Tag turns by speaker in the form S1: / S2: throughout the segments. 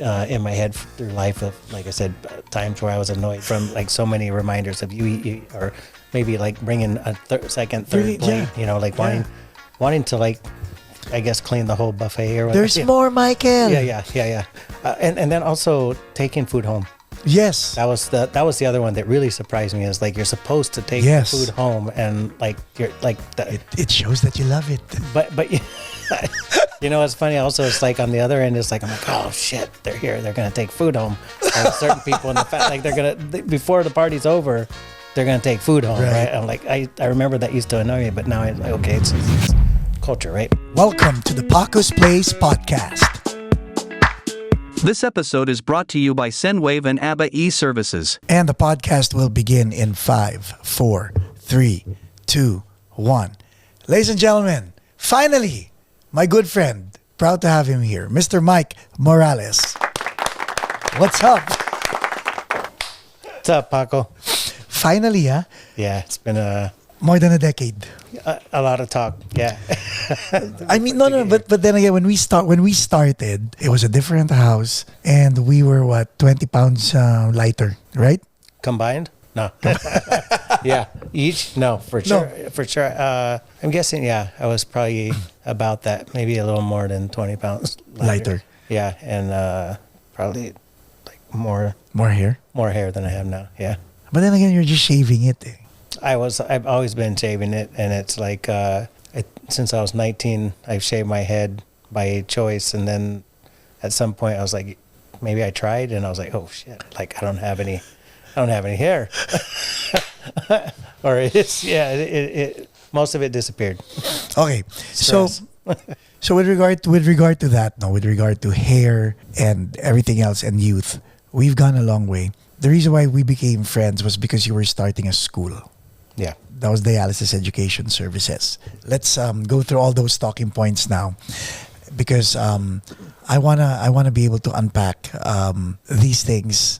S1: in my head through life of, like I said, times where I was annoyed from like so many reminders of you eat, or maybe like bringing a second, third
S2: Really?
S1: plate,
S2: Yeah.
S1: like wanting to like, I guess, clean the whole buffet or whatever.
S2: There's more, Michael.
S1: Yeah. And then also taking food home.
S2: Yes.
S1: That was the other one that really surprised me, is like you're supposed to take
S2: Yes.
S1: the food home, and like you're like
S2: It shows that you love it.
S1: but you know what's funny also, it's like on the other end, it's like I'm like, oh shit, they're here, they're gonna take food home. Like certain people in the like they're gonna, before the party's over, they're gonna take food home, right? I'm like, I remember that used to annoy me, but now it's like, okay, it's culture, right?
S2: Welcome to the Paco's Place podcast.
S3: This episode is brought to you by Sendwave and ABBA e-Services.
S2: And the podcast will begin in 5, 4, 3, 2, 1. Ladies and gentlemen, finally, my good friend, proud to have him here, Mr. Mike Morales. What's up?
S1: What's up, Paco?
S2: Finally, huh?
S1: Yeah, it's been
S2: More than a decade.
S1: a lot of talk. Yeah.
S2: I mean, no, but then again, when we started, it was a different house, and we were 20 pounds lighter, right?
S1: Combined? No. Yeah. Each? No, for sure.
S2: No.
S1: For sure. I'm guessing, yeah, I was probably about that, maybe a little more than 20 pounds
S2: Lighter.
S1: Yeah, and probably like more
S2: hair.
S1: than I have now. Yeah.
S2: But then again, you're just shaving it.
S1: I've always been shaving it, and it's like since I was 19, I've shaved my head by choice, and then at some point I was like, maybe I tried, and I was like, oh shit, like I don't have any hair. Or it most of it disappeared.
S2: Okay,
S1: Stress.
S2: so with regard to that, with regard to hair and everything else and youth, we've gone a long way. The reason why we became friends was because you were starting a school.
S1: Yeah.
S2: That was Dialysis Education Services. Let's go through all those talking points now, because I wanna be able to unpack these things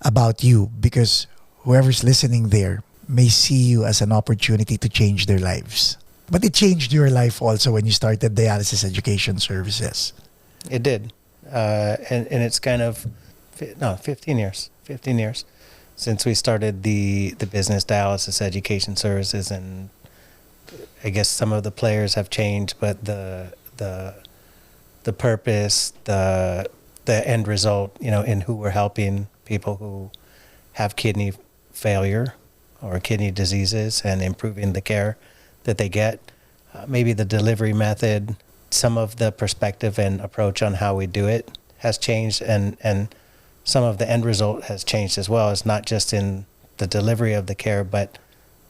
S2: about you, because whoever's listening there may see you as an opportunity to change their lives. But it changed your life also when you started Dialysis Education Services.
S1: It did, and it's kind of 15 years since we started the business, Dialysis Education Services, and I guess some of the players have changed, but the purpose, the end result, in who we're helping, people who have kidney failure or kidney diseases, and improving the care that they get. Maybe the delivery method, some of the perspective and approach on how we do it has changed, and some of the end result has changed as well. It's not just in the delivery of the care, but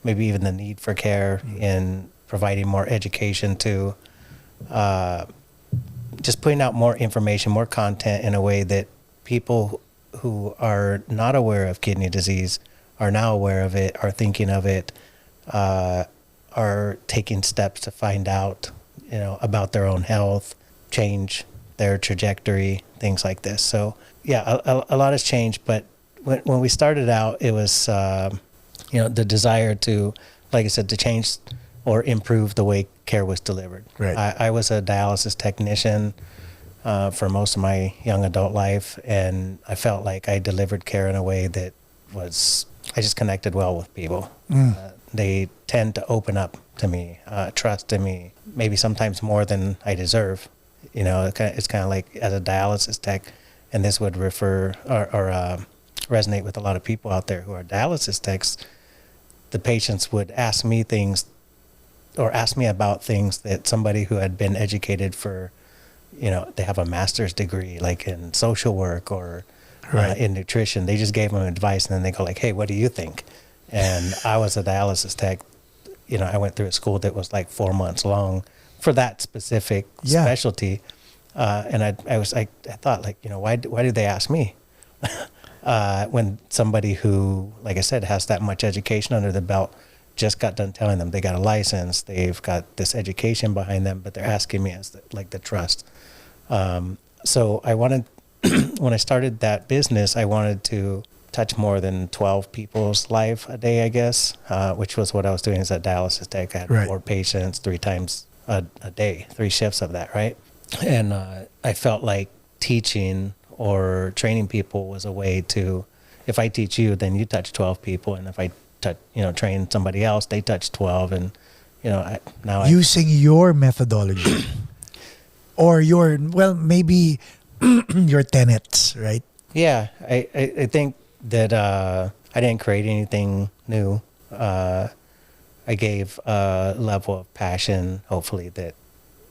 S1: maybe even the need for care, in providing more education to just putting out more information, more content in a way that people who are not aware of kidney disease are now aware of it, are thinking of it, are taking steps to find out, about their own health, change their trajectory, things like this. So yeah, a lot has changed, but when we started out, it was, the desire to, like I said, to change or improve the way care was delivered.
S2: Right.
S1: I was a dialysis technician for most of my young adult life, and I felt like I delivered care in a way that I just connected well with people. They tend to open up to me, trust in me, maybe sometimes more than I deserve. It's kind of like, as a dialysis tech, and this would refer or resonate with a lot of people out there who are dialysis techs. The patients would ask me things, or ask me about things that somebody who had been educated for, they have a master's degree, like in social work or in nutrition. They just gave them advice, and then they go like, hey, what do you think? And I was a dialysis tech. I went through a school that was like 4 months long for that specific specialty. And I thought, like, why do they ask me? When somebody who, like I said, has that much education under the belt just got done telling them they got a license, they've got this education behind them, but they're asking me as the trust. So I wanted, when I started that business, I wanted to touch more than 12 people's life a day, I guess, which was what I was doing as a dialysis tech. I had 4 patients 3 times a day, 3 shifts of that, right? And I felt like teaching or training people was a way to, if I teach you, then you touch 12 people. And if I train somebody else, they touch 12. And,
S2: using your methodology or maybe your tenets, right?
S1: Yeah. I think that I didn't create anything new. I gave a level of passion, hopefully, that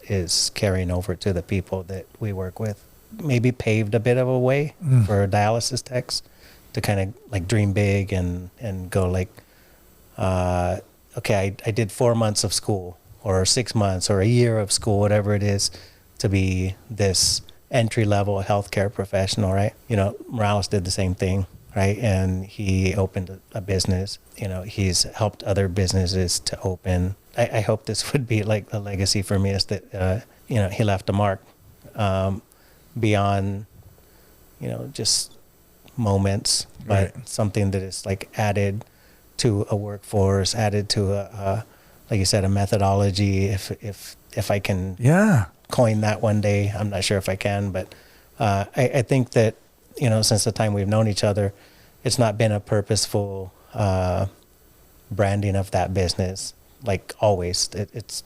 S1: is carrying over to the people that we work with. Maybe paved a bit of a way for dialysis techs to kind of like dream big and go like, okay, I did 4 months of school or 6 months or a year of school, whatever it is, to be this entry-level healthcare professional, right? Morales did the same thing, right? And he opened a business. He's helped other businesses to open. I hope this would be like a legacy for me, is that, he left a mark beyond, just moments, but something that is like added to a workforce, added to like you said, a methodology. If I can coin that one day, I'm not sure if I can, but I think that, since the time we've known each other, it's not been a purposeful branding of that business. Like always, it's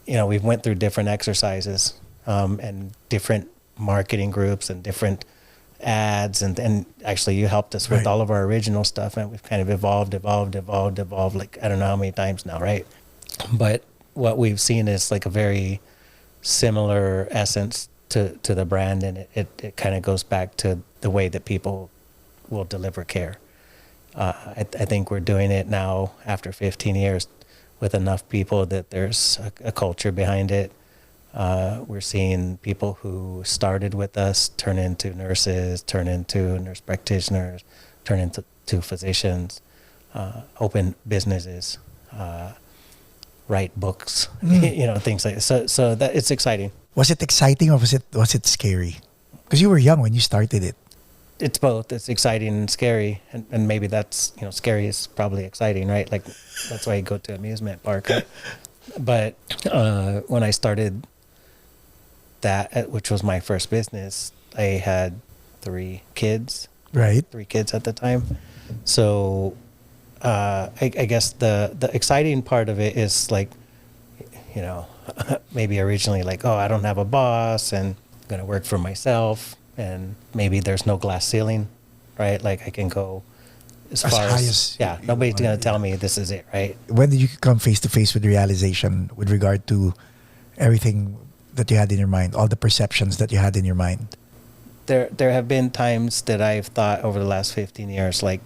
S1: we've went through different exercises and different marketing groups and different ads, and actually you helped us with all of our original stuff, and we've kind of evolved like I don't know how many times now, right? But what we've seen is like a very similar essence to the brand, and it kind of goes back to the way that people will deliver care. I think we're doing it now after 15 years with enough people that there's a culture behind it. We're seeing people who started with us turn into nurses, turn into nurse practitioners, turn into physicians, open businesses, write books, things like that. So that it's exciting.
S2: Was it exciting or was it scary? Because you were young when you started it.
S1: It's both. It's exciting and scary, and maybe that's scary is probably exciting, right? Like that's why you go to amusement park. Right? But when I started that, which was my first business, I had 3 kids.
S2: Right.
S1: 3 kids at the time. So I guess the exciting part of it is like, maybe originally like, oh, I don't have a boss and I'm going to work for myself. And maybe there's no glass ceiling, right? Like I can go as far as nobody's going to tell me this is it, right?
S2: When did you come face to face with realization with regard to everything that you had in your mind, all the perceptions that you had in your mind?
S1: There have been times that I've thought over the last 15 years, like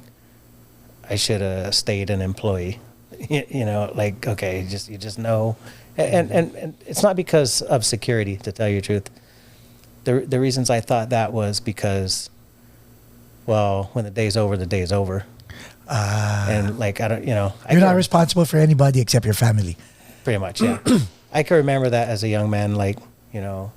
S1: I should have stayed an employee, like, okay, you just know. And it's not because of security, to tell you the truth. The reasons I thought that was because, well, when the day's over, the day's over. And like, I don't, you're
S2: not responsible for anybody except your family.
S1: Pretty much, yeah. I can remember that as a young man, like, end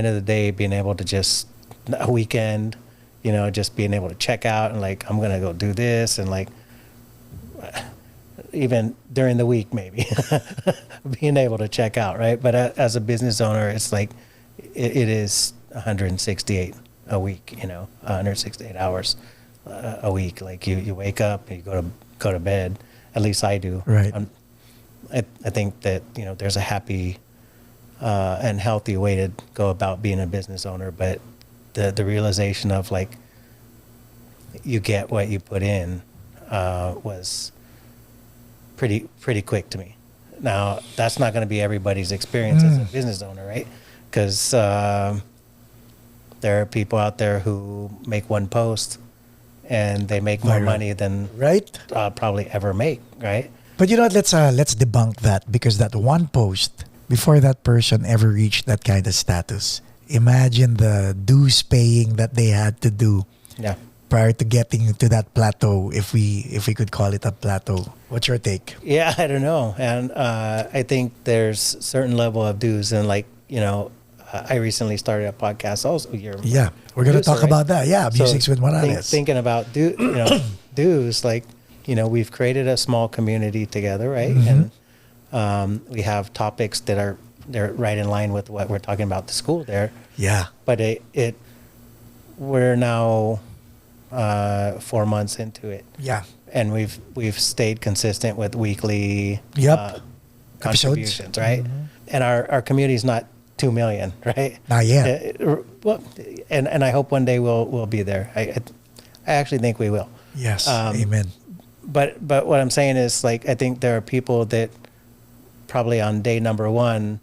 S1: of the day, being able to just, a weekend, just being able to check out and like, I'm going to go do this. And like, even during the week, maybe being able to check out. Right. But as a business owner, it's like, it is 168 a week, 168 hours a week. Like you wake up, you go to bed. At least I do.
S2: Right.
S1: I think that, there's a happy and healthy way to go about being a business owner, but the realization of like you get what you put in was pretty quick to me. Now, that's not going to be everybody's experience as a business owner, right? Because there are people out there who make one post and they make more money than probably ever make, right?
S2: But let's debunk that, because that one post, before that person ever reached that kind of status, imagine the dues paying that they had to do prior to getting to that plateau, if we could call it a plateau. What's your take?
S1: Yeah, I don't know. And I think there's certain level of dues, and like, I recently started a podcast also.
S2: We're going to talk about that. Yeah, Musings with Morales.
S1: Thinking about dues, like, we've created a small community together, right? Mm-hmm. And we have topics that they're right in line with what we're talking about the school there.
S2: Yeah.
S1: But it we're now 4 months into it.
S2: Yeah.
S1: And we've stayed consistent with weekly
S2: Yep.
S1: contributions, right? And our community is not 2 million, right?
S2: Not yet.
S1: Well, and I hope one day we'll be there. I actually think we will.
S2: Yes. Amen.
S1: But what I'm saying is, like, I think there are people that probably on day number 1,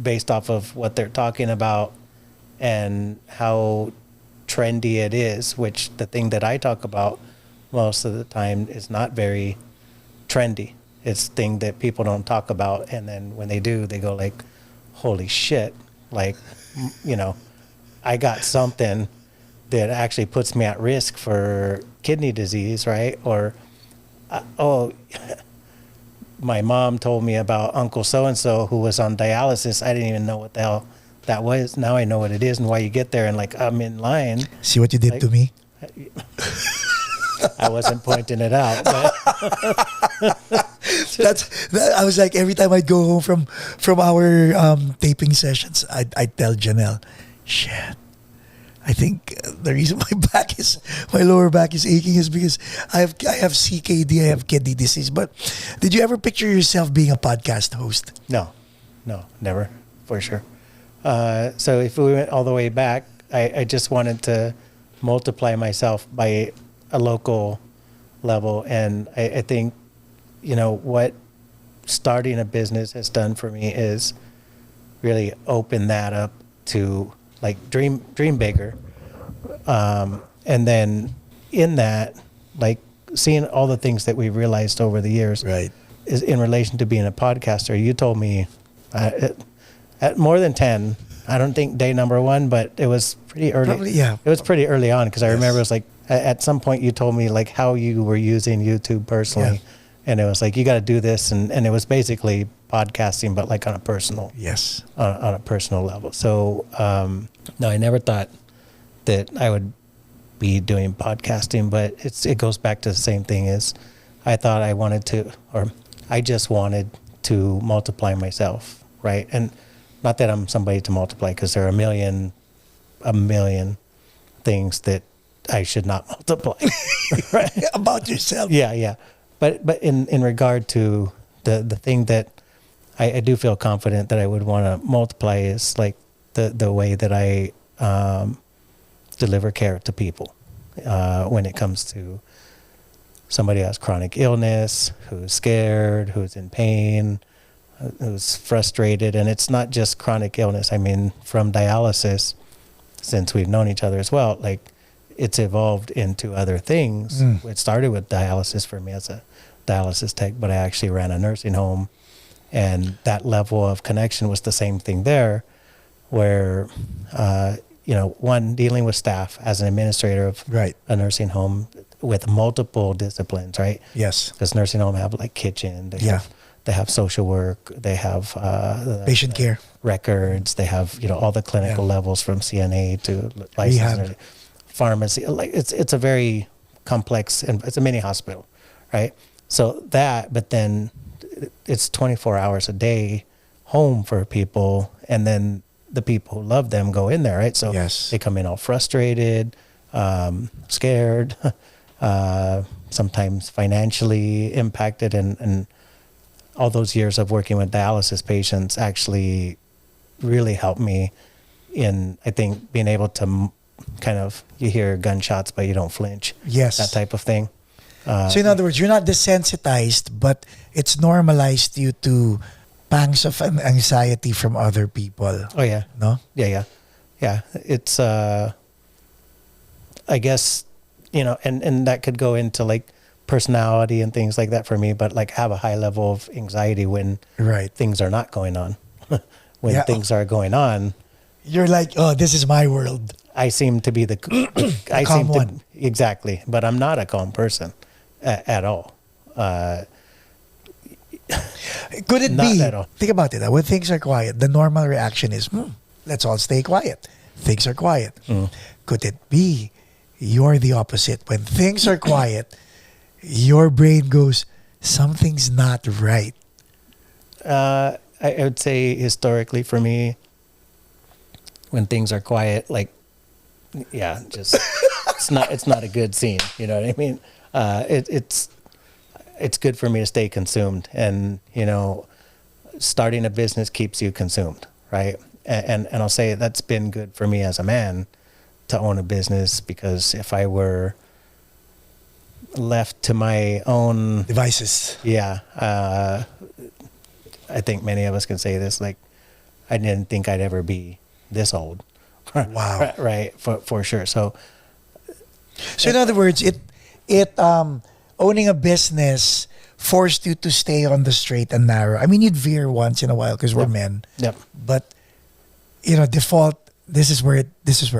S1: based off of what they're talking about and how trendy it is, which the thing that I talk about most of the time is not very trendy. It's thing that people don't talk about, and then when they do, they go like, holy shit, like, you know, I got something that actually puts me at risk for kidney disease, right? Or my mom told me about Uncle so-and-so who was on dialysis. I didn't even know what the hell that was. Now I know what it is and why you get there, and like, I'm in line.
S2: See what you did to me?
S1: I wasn't pointing it out, but
S2: I was like, every time I'd go home from our taping sessions, I'd tell Janelle, shit, I think the reason my lower back is aching is because I have CKD, I have kidney disease. But did you ever picture yourself being a podcast host?
S1: No, never, for sure. So if we went all the way back, I just wanted to multiply myself by a local level. And I think, you know, what starting a business has done for me is really open that up to, like, dream bigger. And then in that, like, seeing all the things that we've realized over the years,
S2: right,
S1: is in relation to being a podcaster. You told me at more than 10, I don't think day number 1, but it was pretty early.
S2: Probably, yeah.
S1: It was pretty early on, because I remember it was like, at some point you told me like how you were using YouTube personally.
S2: Yeah.
S1: And it was like, you got to do this. And it was basically podcasting, but like on a personal,
S2: yes,
S1: on a personal level. So, no, I never thought that I would be doing podcasting, but it goes back to the same thing as I thought I wanted to, or I just wanted to multiply myself. Right. And not that I'm somebody to multiply, because there are a million things that I should not multiply. Right.
S2: About yourself.
S1: Yeah. But in regard to the thing that I do feel confident that I would want to multiply is like the way that I deliver care to people when it comes to somebody who has chronic illness, who's scared, who's in pain, who's frustrated. And it's not just chronic illness. I mean, from dialysis, since we've known each other as well, like, it's evolved into other things. It started with dialysis for me as a dialysis tech, but I actually ran a nursing home, and that level of connection was the same thing there, where, you know, one, dealing with staff as an administrator of
S2: right,
S1: a nursing home with multiple disciplines, right?
S2: yes,
S1: Because nursing home have like kitchen, they have social work, they have
S2: patient care
S1: records, they have, you know, all the clinical levels from CNA to licensed pharmacy. Like, it's a very complex, and it's a mini hospital, right? So that, but then it's 24 hours a day home for people, and then the people who love them go in there, right? So
S2: yes,
S1: they come in all frustrated, scared, sometimes financially impacted, and all those years of working with dialysis patients actually really helped me in, I think, being able to kind of, you hear gunshots but you don't flinch.
S2: Yes.
S1: That type of thing.
S2: So in other words, you're not desensitized, but it's normalized you to pangs of anxiety from other people.
S1: Oh yeah.
S2: No?
S1: Yeah. It's, I guess, you know, and that could go into like personality and things like that for me, but like have a high level of anxiety when things are not going on. When things are going on,
S2: you're like, oh, this is my world.
S1: I seem to be the
S2: calm one.
S1: Exactly, but I'm not a calm person at all.
S2: Could it
S1: not
S2: be?
S1: At all.
S2: Think about it. When things are quiet, the normal reaction is, let's all stay quiet. Things are quiet. Could it be you're the opposite? When things are quiet, your brain goes, something's not right.
S1: I would say historically for me, when things are quiet, like yeah, just it's not a good scene. You know what I mean? It's good for me to stay consumed, and starting a business keeps you consumed, right? And I'll say that's been good for me as a man to own a business, because if I were left to my own
S2: Devices.
S1: yeah, I think many of us can say this, like, I didn't think I'd ever be this old.
S2: Wow.
S1: Right, for sure. So
S2: In other words, it owning a business forced you to stay on the straight and narrow. I mean, you'd veer once in a while because we're men.
S1: Yep.
S2: But default. This is where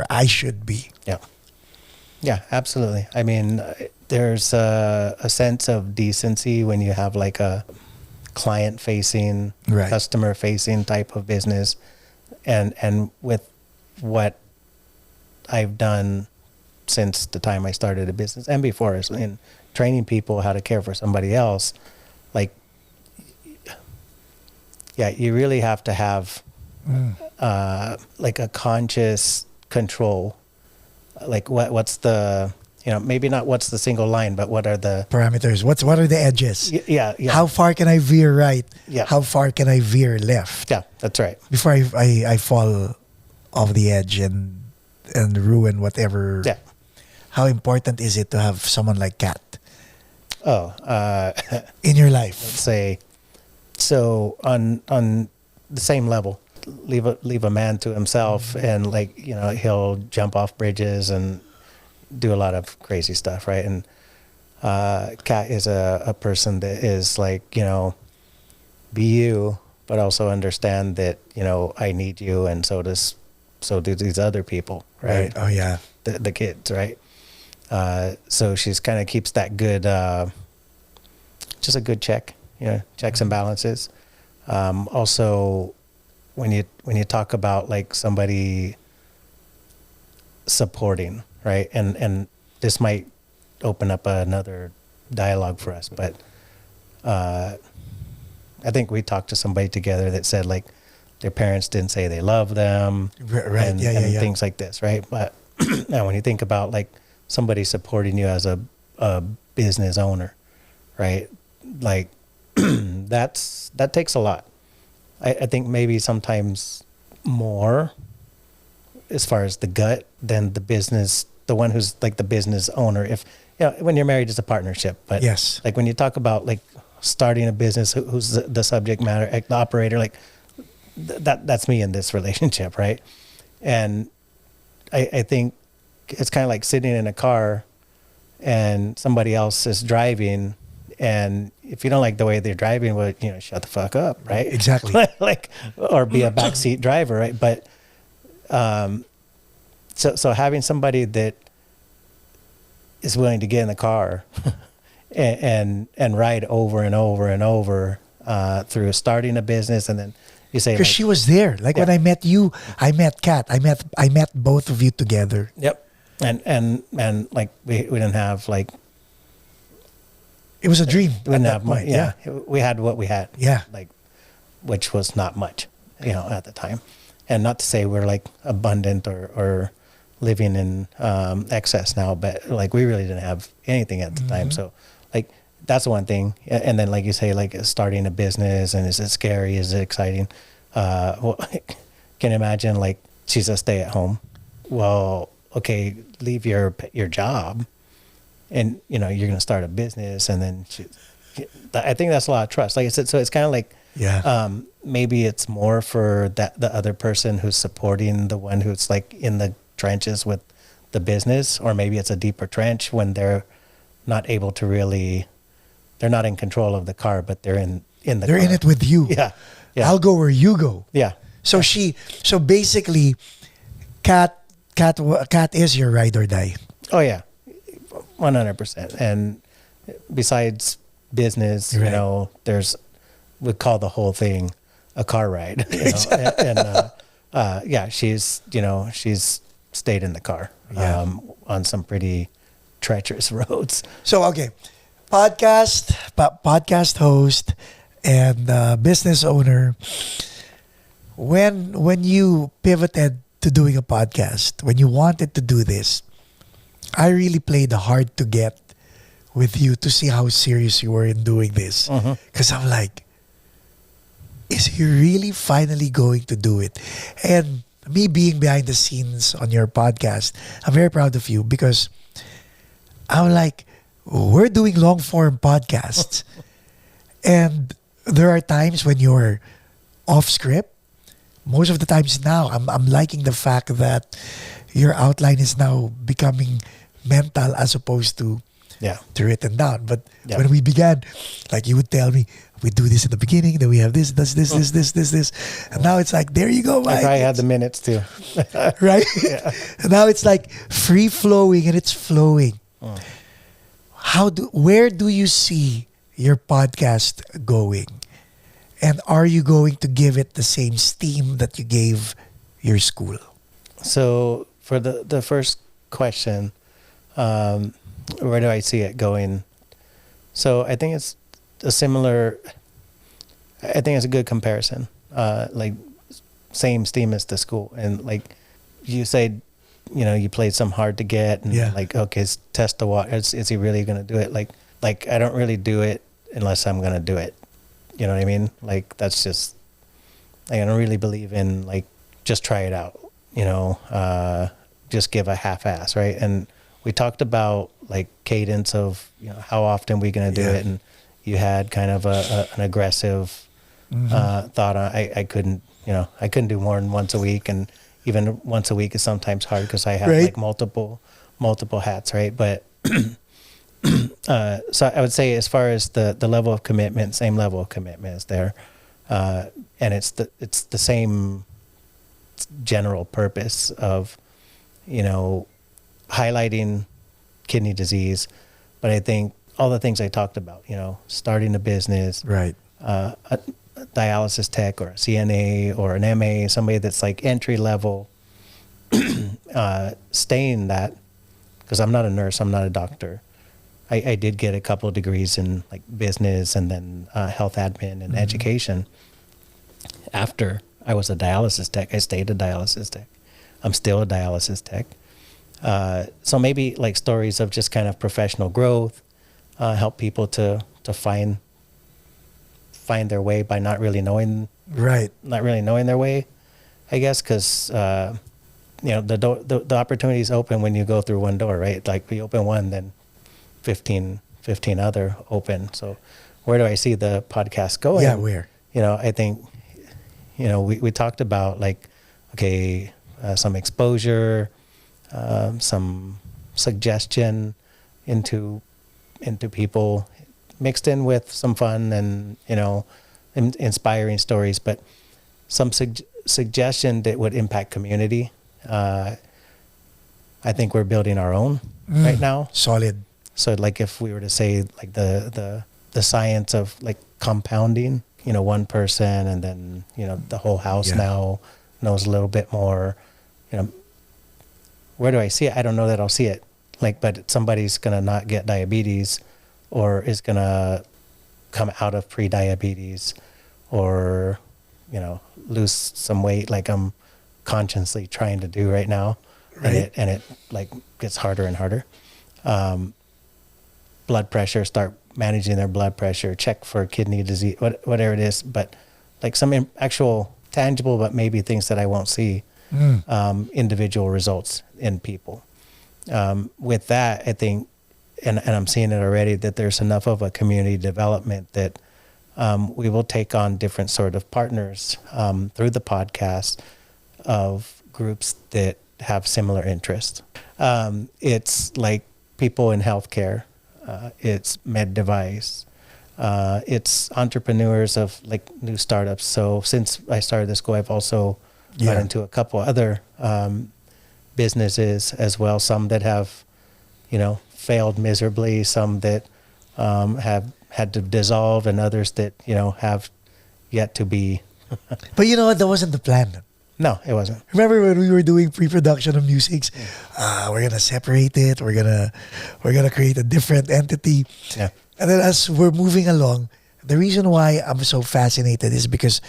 S2: I should be.
S1: Yeah. Yeah, absolutely. I mean, there's a sense of decency when you have like a client-facing,
S2: Right.
S1: customer-facing type of business, and with what I've done since the time I started a business and before, in training people how to care for somebody else, like, yeah, you really have to have like a conscious control. Like what's the, maybe not what's the single line, but what are the
S2: Parameters. What are the edges?
S1: yeah.
S2: How far can I veer right?
S1: Yeah.
S2: How far can I veer left?
S1: Yeah, that's right.
S2: Before I fall off the edge and ruin whatever.
S1: Yeah.
S2: How important is it to have someone like Kat
S1: Oh,
S2: in your life?
S1: say, so on the same level, leave a man to himself, and like, he'll jump off bridges and do a lot of crazy stuff, right? And Kat is a person that is like, be you, but also understand that, I need you, and so do these other people, right?
S2: Oh yeah.
S1: The kids, right? So she's kind of keeps that good, just a good check, checks and balances. Also, when you talk about like somebody supporting, right? And this might open up another dialogue for us, but I think we talked to somebody together that said like their parents didn't say they love them,
S2: Right.
S1: and,
S2: Yeah.
S1: and things like this, right? But now when you think about like somebody supporting you as a business owner, right? Like that takes a lot. I think maybe sometimes more as far as the gut than the one who's like the business owner. If when you're married, it's a partnership, but
S2: Yes.
S1: like when you talk about like starting a business, who's the subject matter, like the operator, like that's me in this relationship, right? And I think it's kind of like sitting in a car and somebody else is driving, and if you don't like the way they're driving, well, shut the fuck up, right?
S2: Exactly.
S1: Like, or be a backseat driver, right? But so having somebody that is willing to get in the car and ride over and over and over through starting a business, and then you say,
S2: Because
S1: like,
S2: she was there. Like when I met you, I met Kat. I met both of you together.
S1: yep, and like we didn't have like.
S2: It was a dream.
S1: We
S2: at
S1: didn't
S2: that
S1: have
S2: point.
S1: much. Yeah, we had what we had.
S2: Yeah.
S1: Like, which was not much, at the time. And not to say we're like abundant or living in excess now, but like we really didn't have anything at the time. So like that's one thing. And then like you say, like starting a business, and is it scary? Is it exciting? Well, can you imagine like she's a stay at home? Well, okay, leave your job. And you're going to start a business, and then I think that's a lot of trust. Like I said, so it's kind of like, maybe it's more for the other person who's supporting the one who's like in the trenches with the business, or maybe it's a deeper trench when they're not able to really, they're not in control of the car, but they're in the
S2: They're
S1: car.
S2: in it with you.
S1: Yeah.
S2: I'll go where you go.
S1: Yeah.
S2: So basically, Kat is your ride or die.
S1: Oh yeah. 100%. And besides business,
S2: Right.
S1: we call the whole thing a car ride. Yeah, she's stayed in the car on some pretty treacherous roads.
S2: So okay, podcast host and business owner. When you pivoted to doing a podcast, when you wanted to do this, I really played hard to get with you to see how serious you were in doing this. Because I'm like, is he really finally going to do it? And me being behind the scenes on your podcast, I'm very proud of you because I'm like, we're doing long form podcasts. And there are times when you're off script. Most of the times now, I'm liking the fact that your outline is now becoming mental as opposed to written down. But when we began, like you would tell me, we do this in the beginning, then we have this. And now it's like, there you go, Mike.
S1: I probably had the minutes too.
S2: Right? And now it's like free flowing and it's flowing. Where do you see your podcast going? And are you going to give it the same steam that you gave your school?
S1: So for the first question, where do I see it going? So I think it's I think it's a good comparison. Like same steam as the school. And like you say, you played some hard to get and like, okay, test the water. Is he really going to do it? Like I don't really do it unless I'm going to do it. You know what I mean? Like that's just, like, I don't really believe in like, just try it out, just give a half-ass, right? And we talked about like cadence of, how often we're going to do it. And you had kind of an aggressive thought on, I couldn't do more than once a week. And even once a week is sometimes hard because I have like multiple hats, right? But so I would say as far as the level of commitment, same level of commitment is there. And it's the same general purpose of, highlighting kidney disease. But I think all the things I talked about, starting a business,
S2: right?
S1: A dialysis tech or a CNA or an MA, somebody that's like entry level, staying that, because I'm not a nurse, I'm not a doctor. I did get a couple of degrees in like business and then health admin and education. After I was a dialysis tech, I stayed a dialysis tech. I'm still a dialysis tech. So maybe like stories of just kind of professional growth, help people to find their way by not really knowing their way, I guess, because the opportunities open when you go through one door, right? Like we open one, then 15 other open. So where do I see the podcast going?
S2: Yeah, where?
S1: I think, we talked about like, okay, some exposure, some suggestion into people, mixed in with some fun and, inspiring stories, but some suggestion that would impact community. I think we're building our own right now.
S2: Solid.
S1: So like if we were to say like the science of like compounding, one person and then, the whole house now knows a little bit more, where do I see it? I don't know that I'll see it. Like, but somebody's going to not get diabetes or is going to come out of pre-diabetes or, lose some weight like I'm consciously trying to do right now.
S2: Right.
S1: And it like gets harder and harder. Blood pressure, start managing their blood pressure, check for kidney disease, whatever it is, but like some actual tangible, but maybe things that I won't see, individual results in people. With that, I think, and I'm seeing it already, that there's enough of a community development that we will take on different sort of partners through the podcast of groups that have similar interests. It's like people in healthcare, it's med device, it's entrepreneurs of like new startups. So since I started the school, I've also got into a couple other businesses as well. Some that have, failed miserably, some that have had to dissolve, and others that, have yet to be.
S2: But you know what? That wasn't the plan.
S1: No, it wasn't.
S2: Remember when we were doing pre-production of Musings? We're gonna separate it. We're gonna create a different entity.
S1: Yeah.
S2: And then as we're moving along, the reason why I'm so fascinated is because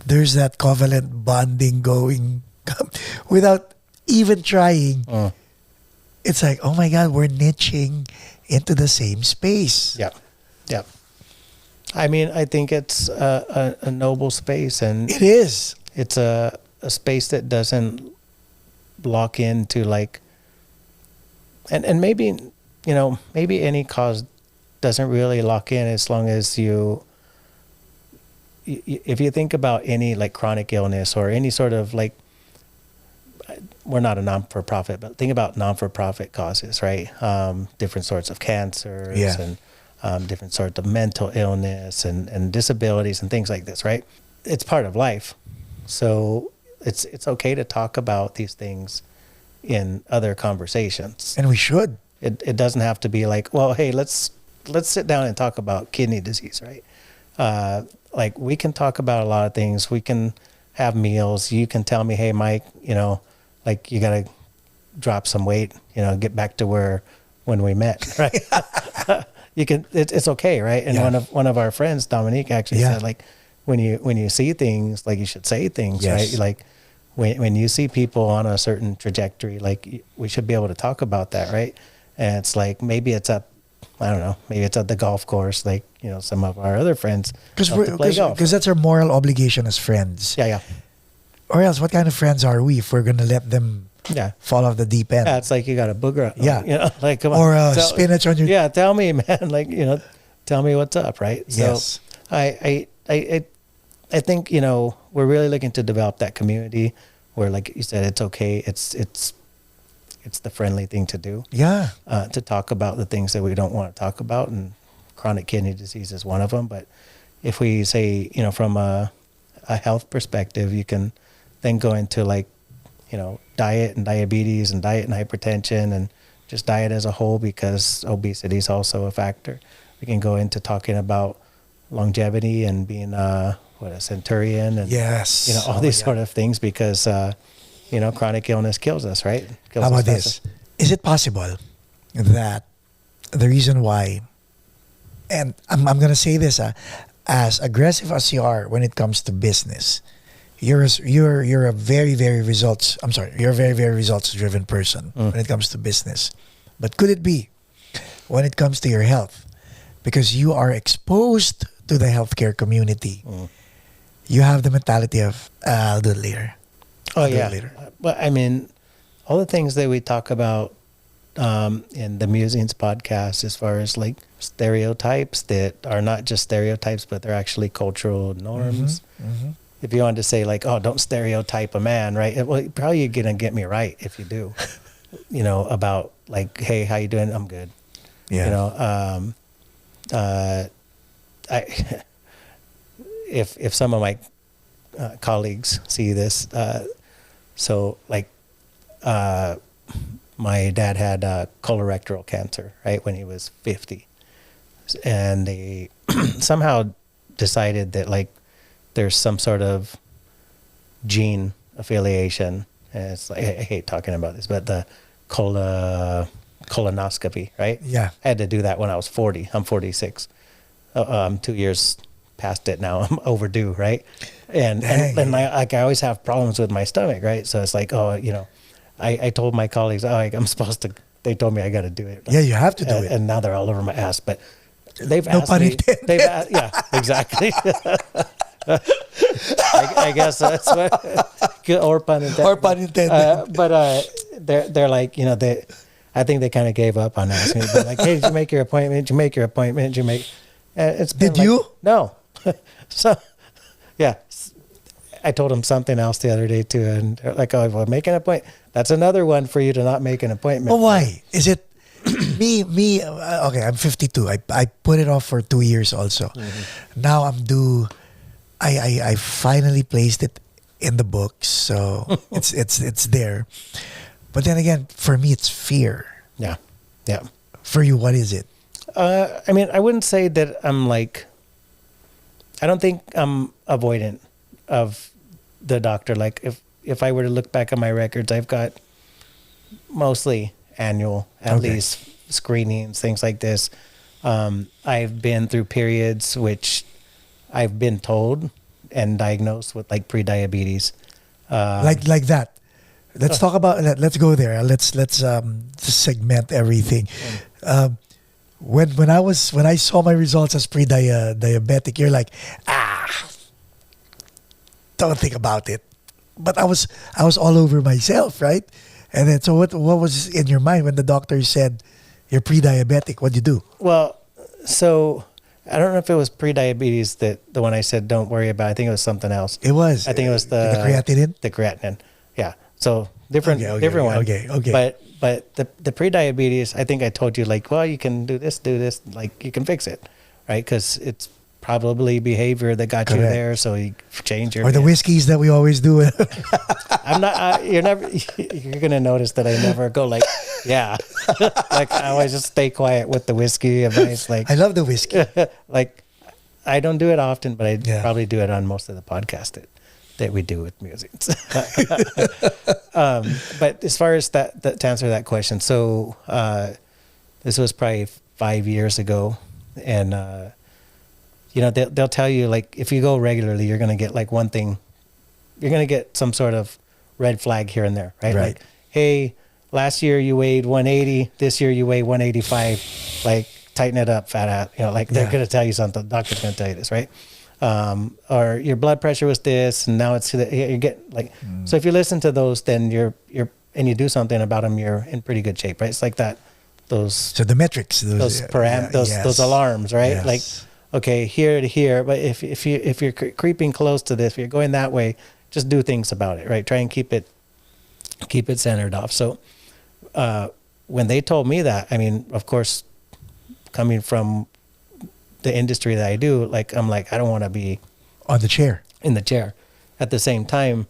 S2: there's that covalent bonding going without even trying. It's like, oh my God, we're niching into the same space.
S1: Yeah. Yeah. I mean, I think it's a noble space, and
S2: It is.
S1: it's a space that doesn't lock into like, and maybe, maybe any cause doesn't really lock in as long as if you think about any like chronic illness or any sort of like, we're not a non-for-profit, but think about non-for-profit causes, right? Different sorts of cancers and different sorts of mental illness and disabilities and things like this, right? It's part of life. So it's okay to talk about these things in other conversations.
S2: And we should.
S1: It doesn't have to be like, well, hey, let's sit down and talk about kidney disease, right? Like we can talk about a lot of things. We can have meals. You can tell me, hey, Mike, like you got to drop some weight, get back to when we met, right? You can, it's okay. Right. And one of our friends, Dominique, actually said like, when you see things, like you should say things, right? Like when you see people on a certain trajectory, like we should be able to talk about that. Right. And it's like, maybe it's at the golf course, like, some of our other friends.
S2: Because that's our moral obligation as friends.
S1: Yeah.
S2: Or else, what kind of friends are we if we're going to let them fall off the deep end?
S1: Yeah, it's like you got a booger.
S2: Yeah.
S1: Like, come on.
S2: Or spinach on your...
S1: Yeah, tell me, man. Like, tell me what's up, right?
S2: Yes.
S1: So I think, we're really looking to develop that community where, like you said, it's okay. It's the friendly thing to do.
S2: Yeah.
S1: To talk about the things that we don't want to talk about, and chronic kidney disease is one of them. But if we say, from a health perspective, you can then go into like, diet and diabetes and diet and hypertension and just diet as a whole, because obesity is also a factor. We can go into talking about longevity and being a centurion and all these sort of things, because chronic illness kills us, right?
S2: How about this? Is it possible that the reason why, and I'm going to say this, as aggressive as you are when it comes to business, you're a very, very results driven person when it comes to business. But could it be when it comes to your health, because you are exposed to the healthcare community, you have the mentality of, I'll do it later.
S1: Well, I mean, all the things that we talk about in the Musings podcast, as far as like stereotypes that are not just stereotypes, but they're actually cultural norms. If you wanted to say like, oh, don't stereotype a man, right? Well, probably you're going to get me right if you do, about like, hey, how you doing? I'm good.
S2: Yeah.
S1: If some of my colleagues see this, so like, my dad had colorectal cancer, right, when he was 50. And they somehow decided that like there's some sort of gene affiliation. And it's like, I hate talking about this, but the colonoscopy, right?
S2: Yeah.
S1: I had to do that when I was 40. I'm 46. 2 years past it now. I'm overdue, right? And I always have problems with my stomach, right? So it's like, I told my colleagues, they told me I got to do it.
S2: Yeah, you have to do it.
S1: And now they're all over my ass. But they've
S2: no
S1: asked
S2: pun
S1: me.
S2: intended.
S1: Yeah, exactly. I guess that's what, or pun intended.
S2: Or pun intended.
S1: But they're like, I think they kind of gave up on asking me. But like, hey, did you make your appointment? Did you make your appointment? Did you make? It's been
S2: Did you?
S1: No. So, yeah. I told them something else the other day too, and they're like, "Oh, well, make an appointment." That's another one for you to not make an appointment.
S2: Well, why? Is it me? Okay, I'm 52. I put it off for 2 years also. Now I'm due. I finally placed it in the books, so it's there. But then again, for me, it's fear.
S1: Yeah.
S2: For you, what is it?
S1: I mean, I wouldn't say that I'm like. I don't think I'm avoidant of the doctor. Like if I were to look back at my records, I've got mostly annual, at least screenings, things like this. I've been through periods which I've been told and diagnosed with like pre-diabetes.
S2: Like that. let's talk about. Let's go there. Let's segment everything. When I saw my results as pre-diabetic, you're like, don't think about it. But I was all over myself, right? And then, so what was in your mind when the doctor said you're pre-diabetic? What'd you do?
S1: Well, so I don't know if it was pre-diabetes the one I said don't worry about. I think it was something else.
S2: It was.
S1: I think it was the
S2: creatinine.
S1: The creatinine. Yeah. So different one.
S2: Okay.
S1: But the pre-diabetes, I think I told you like, well, you can do this, like you can fix it, right? Because it's probably behavior that got you there. So you change your.
S2: Or the whiskeys that we always do.
S1: I'm not. You're gonna notice that I never go like, yeah. Like I always just stay quiet with the whiskey advice. Like
S2: I love the whiskey.
S1: Like I don't do it often, but I probably do it on most of the podcasts that we do with Musings. But as far as that to answer that question, so this was probably 5 years ago, and they'll tell you like if you go regularly, you're gonna get like one thing, you're gonna get some sort of red flag here and there, right? Like, hey, last year you weighed 180, this year you weigh 185, like tighten it up, fat ass. Like they're gonna tell you something. The doctor's gonna tell you this, right? Or your blood pressure was this, and now it's you get like. So if you listen to those, then you're and you do something about them, you're in pretty good shape, right? It's like that. So
S2: the metrics,
S1: those alarms, right?
S2: Yes.
S1: Like, okay, here to here, but if you're creeping close to this, if you're going that way, just do things about it, right? Try and keep it centered off. So when they told me that, I mean, of course, coming from the industry that I do, like I'm like, I don't want to be
S2: in the chair.
S1: At the same time,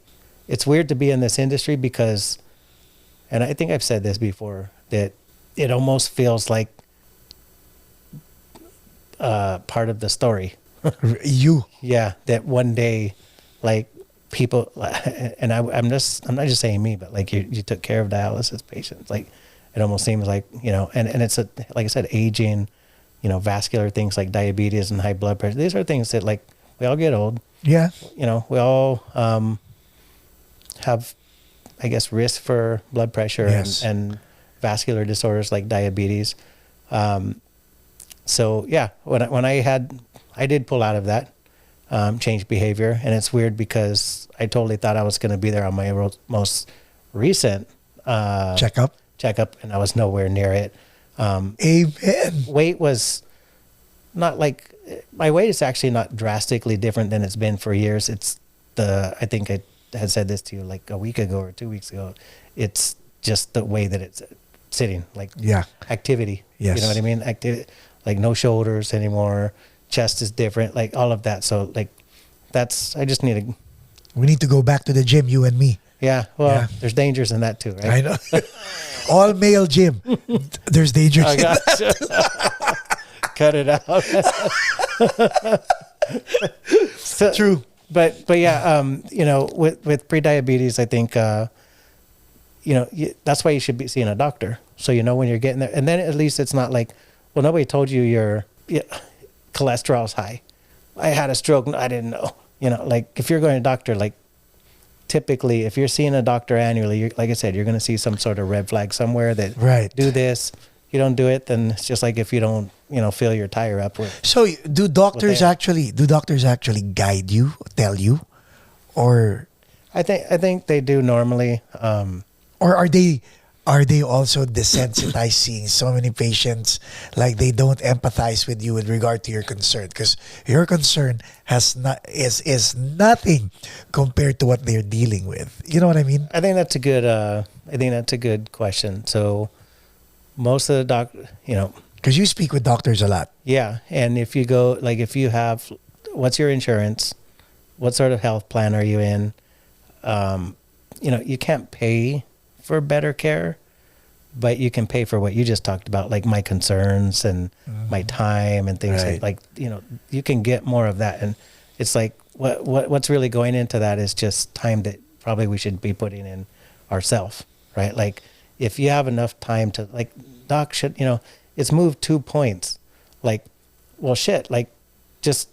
S1: it's weird to be in this industry because, and I think I've said this before, that it almost feels like part of the story. That one day, like people, and I'm not just saying me, but like you took care of dialysis patients. Like it almost seems like, and it's like I said, aging, vascular things like diabetes and high blood pressure. These are things that like we all get old.
S2: Yeah.
S1: We all have, I guess, risk for blood pressure and vascular disorders like diabetes. So yeah, when I did pull out of that, change behavior, and it's weird because I totally thought I was going to be there on my most recent
S2: checkup,
S1: and I was nowhere near it.
S2: Amen.
S1: Weight was not like my weight is actually not drastically different than it's been for years. It's I think I had said this to you like a week ago or 2 weeks ago. It's just the way that it's sitting, like activity.
S2: Yes.
S1: You know what I mean? Activity, like no shoulders anymore. Chest is different, like all of that. So like
S2: we need to go back to the gym, you and me.
S1: Yeah. Well, there's dangers in that too, right?
S2: I know. All male gym. There's dangers.
S1: Oh, gotcha. Cut it out. So,
S2: true.
S1: But yeah, with pre-diabetes, I think, that's why you should be seeing a doctor. So, when you're getting there, and then at least it's not like, well, nobody told you your cholesterol's high. I had a stroke. I didn't know, like if you're going to a doctor, like typically if you're seeing a doctor annually, like I said, you're going to see some sort of red flag somewhere that do this. You don't do it, then it's just like if you don't, fill your tire up with.
S2: So do doctors actually guide you, tell you, or?
S1: I think they do normally.
S2: Or are they also desensitized seeing so many patients, like they don't empathize with you with regard to your concern, because your concern is nothing compared to what they're dealing with. You know what I mean?
S1: I think that's a good question. So most of the
S2: because you speak with doctors a lot.
S1: Yeah, and if you go, like if you have, what's your insurance? What sort of health plan are you in? You can't pay for better care, but you can pay for what you just talked about, like my concerns and my time and things like you can get more of that. And it's like what's really going into that is just time that probably we should be putting in ourselves, right? Like if you have enough time to, like, doc should, it's moved 2 points. Like, well, shit, like just,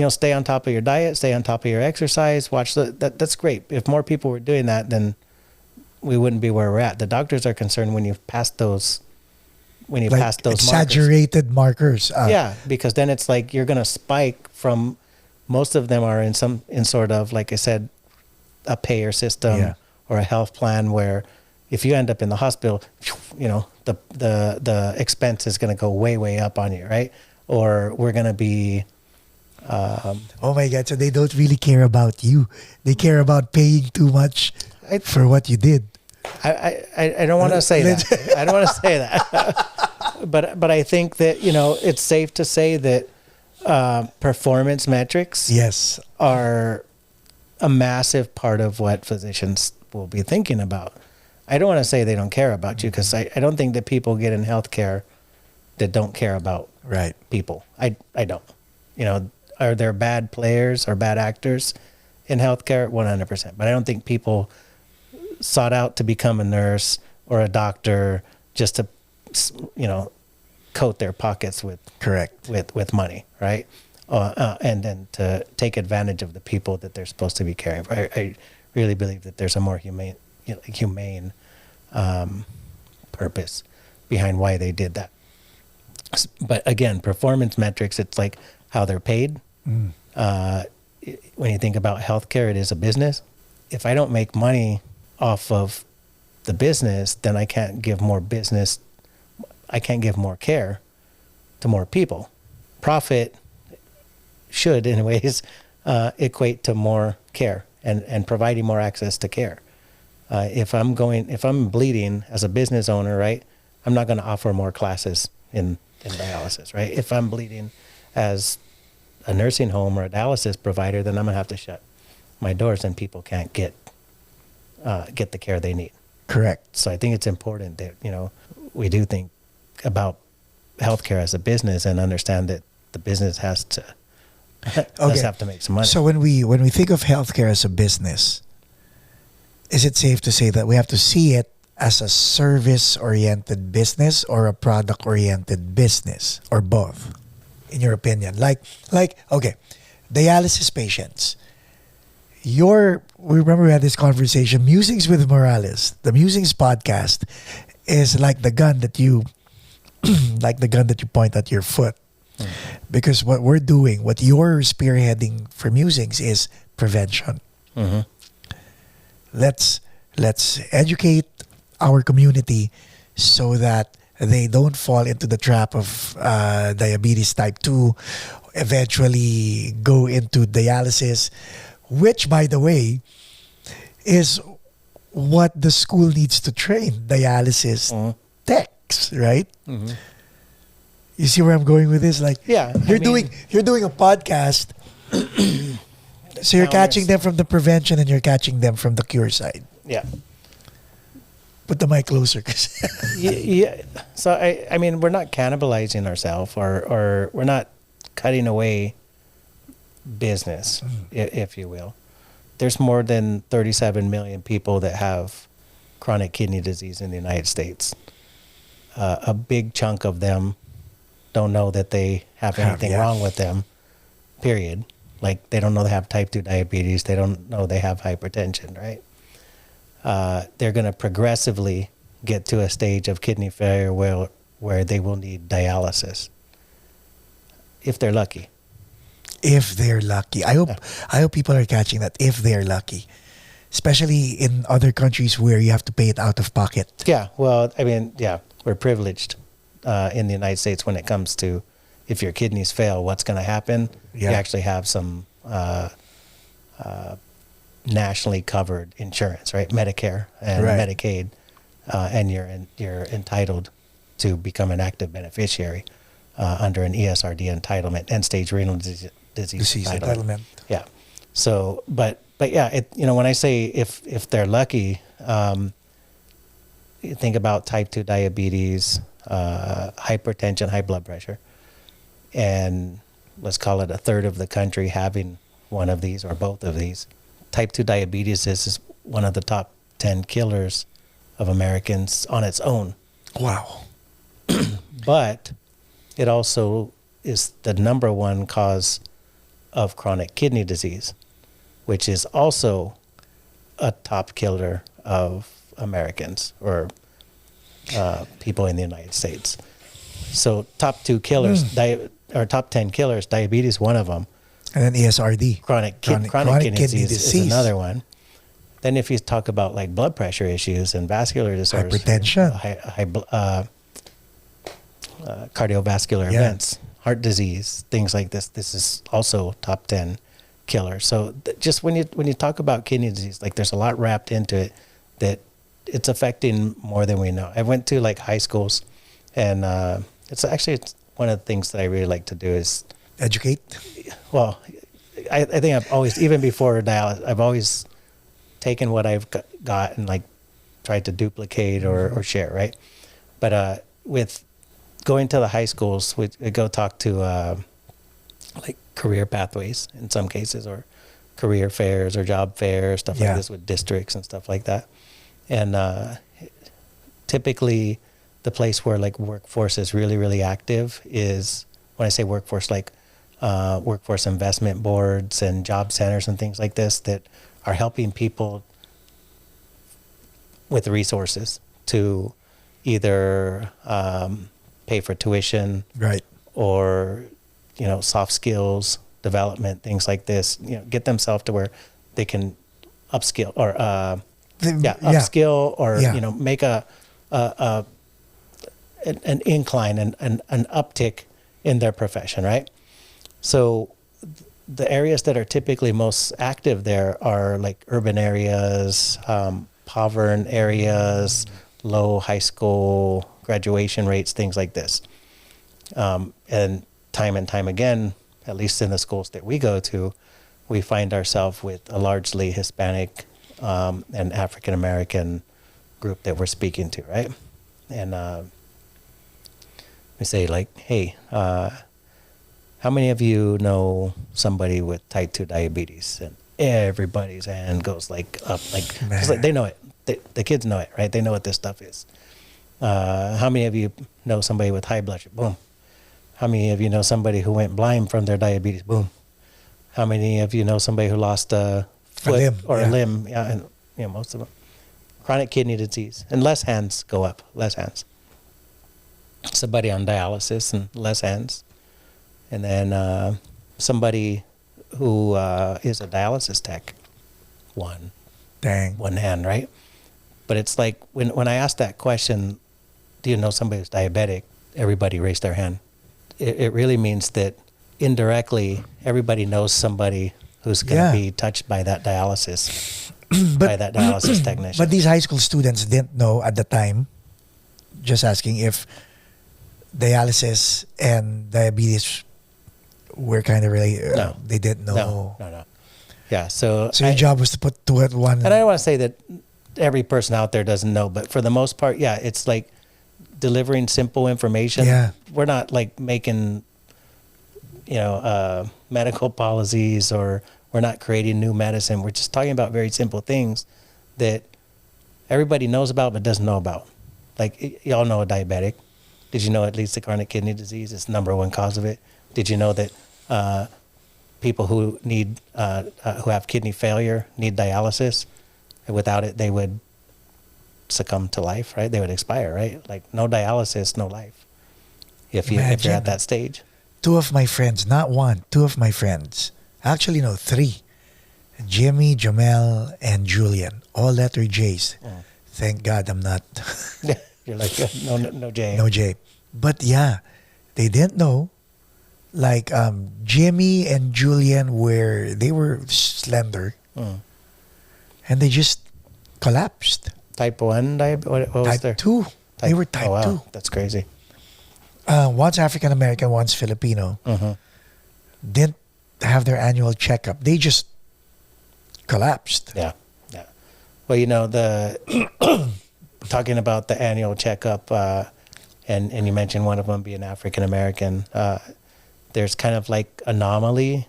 S1: stay on top of your diet, stay on top of your exercise, watch that's great. If more people were doing that, then we wouldn't be where we're at. The doctors are concerned when you've passed those,
S2: Like
S1: markers.
S2: exaggerated markers.
S1: Yeah, because then it's like you're going to spike from, most of them are in sort of, like I said, a payer system
S2: Yeah.
S1: or a health plan where if you end up in the hospital, the expense is going to go way, way up on you, right? Or we're going to be,
S2: Oh my God! So they don't really care about you. They care about paying too much for what you did.
S1: I don't want to say that. I don't want to say that. but I think that, it's safe to say that performance metrics
S2: Yes.
S1: are a massive part of what physicians will be thinking about. I don't want to say they don't care about you, because I don't think that people get in healthcare that don't care about
S2: Right.
S1: people. I don't. Are there bad players or bad actors in healthcare? 100%. But I don't think people sought out to become a nurse or a doctor just to, coat their pockets with
S2: Correct.
S1: with money, right? And then to take advantage of the people that they're supposed to be caring for. I really believe that there's a more humane purpose behind why they did that. But again, performance metrics, it's like how they're paid. When you think about healthcare, it is a business. If I don't make money off of the business, then I can't give more care to more people. Profit should, in ways, equate to more care and providing more access to care. If I'm bleeding as a business owner, right, I'm not going to offer more classes in dialysis, right? If I'm bleeding as a nursing home or a dialysis provider, then I'm going to have to shut my doors and people can't get the care they need.
S2: Correct.
S1: So I think it's important that, we do think about healthcare as a business and understand that the business has to have to make some money.
S2: So when we think of healthcare as a business, is it safe to say that we have to see it as a service-oriented business or a product-oriented business, or both, in your opinion? Like okay, dialysis patients. We remember we had this conversation. Musings with Morales, the Musings podcast, is like the gun that you point at your foot. Because what we're doing, what you're spearheading for Musings, is prevention.
S1: Mm-hmm.
S2: Let's educate our community so that they don't fall into the trap of diabetes type 2, eventually go into dialysis, which, by the way, is what the school needs to train dialysis techs, right?
S1: Mm-hmm.
S2: You see where I'm going with this? Like,
S1: Yeah,
S2: you're doing a podcast, so you're catching them from the prevention and you're catching them from the cure side.
S1: Yeah.
S2: Put the mic closer, cause
S1: Yeah. So I mean, we're not cannibalizing ourselves, or we're not cutting away business, if you will. There's more than 37 million people that have chronic kidney disease in the United States. A big chunk of them don't know that they have anything wrong with them, period. Like, they don't know they have type 2 diabetes. They don't know they have hypertension, right? They're going to progressively get to a stage of kidney failure where they will need dialysis, if they're lucky.
S2: if they're lucky. I hope people are catching that, if they're lucky. Especially in other countries where you have to pay it out of pocket.
S1: Yeah, well, I mean, yeah, we're privileged in the United States when it comes to, if your kidneys fail, what's going to happen?
S2: Yeah.
S1: You actually have some nationally covered insurance, right? Medicare and Medicaid, and you're entitled to become an active beneficiary under an ESRD entitlement, end-stage renal disease entitlement. Yeah. So, but yeah, when I say if they're lucky, you think about type 2 diabetes, hypertension, high blood pressure, and let's call it a third of the country having one of these or both of these. Type 2 diabetes is one of the top 10 killers of Americans on its own.
S2: Wow.
S1: But it also is the number one cause of chronic kidney disease, which is also a top killer of Americans or people in the United States. So top 2 killers, or top 10 killers, diabetes one of them.
S2: And then ESRD.
S1: Chronic kidney disease is another one. Then if you talk about like blood pressure issues and vascular disorders,
S2: Hypertension,
S1: cardiovascular events, heart disease, things like this. This is also top 10 killer. So just when you talk about kidney disease, like there's a lot wrapped into it that it's affecting more than we know. I went to like high schools, and it's one of the things that I really like to do is
S2: educate.
S1: Well, I think I've always, even before dialysis, I've always taken what I've got and like tried to duplicate or share, right? But with going to the high schools, we go talk to like career pathways in some cases, or career fairs or job fairs, stuff like this with districts and stuff like that. And typically the place where like workforce is really, really active is, when I say workforce, like workforce investment boards and job centers and things like this that are helping people with resources to either pay for tuition,
S2: right,
S1: or soft skills development, things like this. Get themselves to where they can upskill or upskill or make an incline and an uptick in their profession, right? So the areas that are typically most active there are like urban areas, poverty areas, low high school graduation rates, things like this. And time again, at least in the schools that we go to, we find ourselves with a largely Hispanic and African American group that we're speaking to, right? And we say like, hey, how many of you know somebody with type 2 diabetes? And everybody's hand goes like up, just like they know it. The kids know it, right? They know what this stuff is. How many of you know somebody with high blood sugar? Boom. How many of you know somebody who went blind from their diabetes? Boom. How many of you know somebody who lost a foot or a limb? Yeah, and most of them. Chronic kidney disease, and less hands go up. Less hands. Somebody on dialysis and less hands, and then somebody who is a dialysis tech. One hand, right? But it's like when I asked that question, do you know somebody who's diabetic? Everybody raised their hand. It really means that indirectly everybody knows somebody who's going to be touched by that dialysis, by that dialysis technician.
S2: But these high school students didn't know at the time, just asking, if dialysis and diabetes were kind of related.
S1: No.
S2: They didn't know.
S1: No. Yeah, so
S2: your job was to put two at one.
S1: And I don't want to say that every person out there doesn't know, but for the most part, it's like delivering simple information.
S2: Yeah.
S1: We're not like making, medical policies, or we're not creating new medicine. We're just talking about very simple things that everybody knows about but doesn't know about. Like, y'all know a diabetic. Did you know at least the chronic kidney disease is the number one cause of it? Did you know that people who need who have kidney failure need dialysis? And without it, they would succumb to life, right? They would expire, right? Like, no dialysis, no life. If you're at that stage.
S2: Two of my friends, not one, two of my friends, actually no, three, Jimmy, Jamel, and Julian, all letter J's. Thank God I'm not.
S1: You're like, no J.
S2: No J. But yeah, they didn't know. Like Jimmy and Julian they were slender, and they just collapsed.
S1: Type 1 diabetes? What was
S2: Type 2. They were type 2.
S1: That's crazy.
S2: One's African American, one's Filipino. Didn't have their annual checkup. They just collapsed.
S1: Yeah. Well, talking about the annual checkup, and you mentioned one of them being African American. There's kind of like anomaly.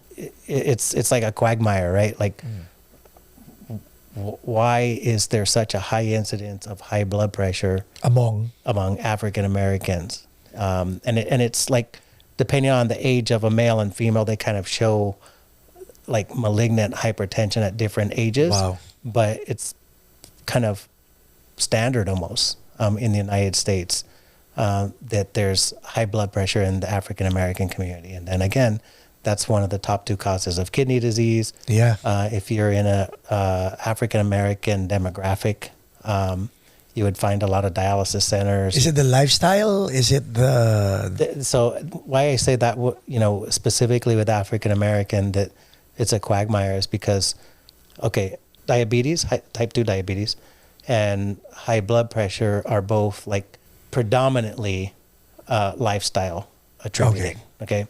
S1: It's like a quagmire, right? Like, why is there such a high incidence of high blood pressure among African Americans? And it's like, depending on the age of a male and female, they kind of show like malignant hypertension at different ages.
S2: Wow.
S1: But it's kind of standard almost in the United States that there's high blood pressure in the African American community, and then again, that's one of the top 2 causes of kidney disease.
S2: Yeah.
S1: If you're in a African American demographic, you would find a lot of dialysis centers.
S2: Is it the lifestyle? Is it the...
S1: So why I say that, specifically with African American, that it's a quagmire is because, okay, diabetes, type 2 diabetes, and high blood pressure are both like predominantly lifestyle attributed. Okay.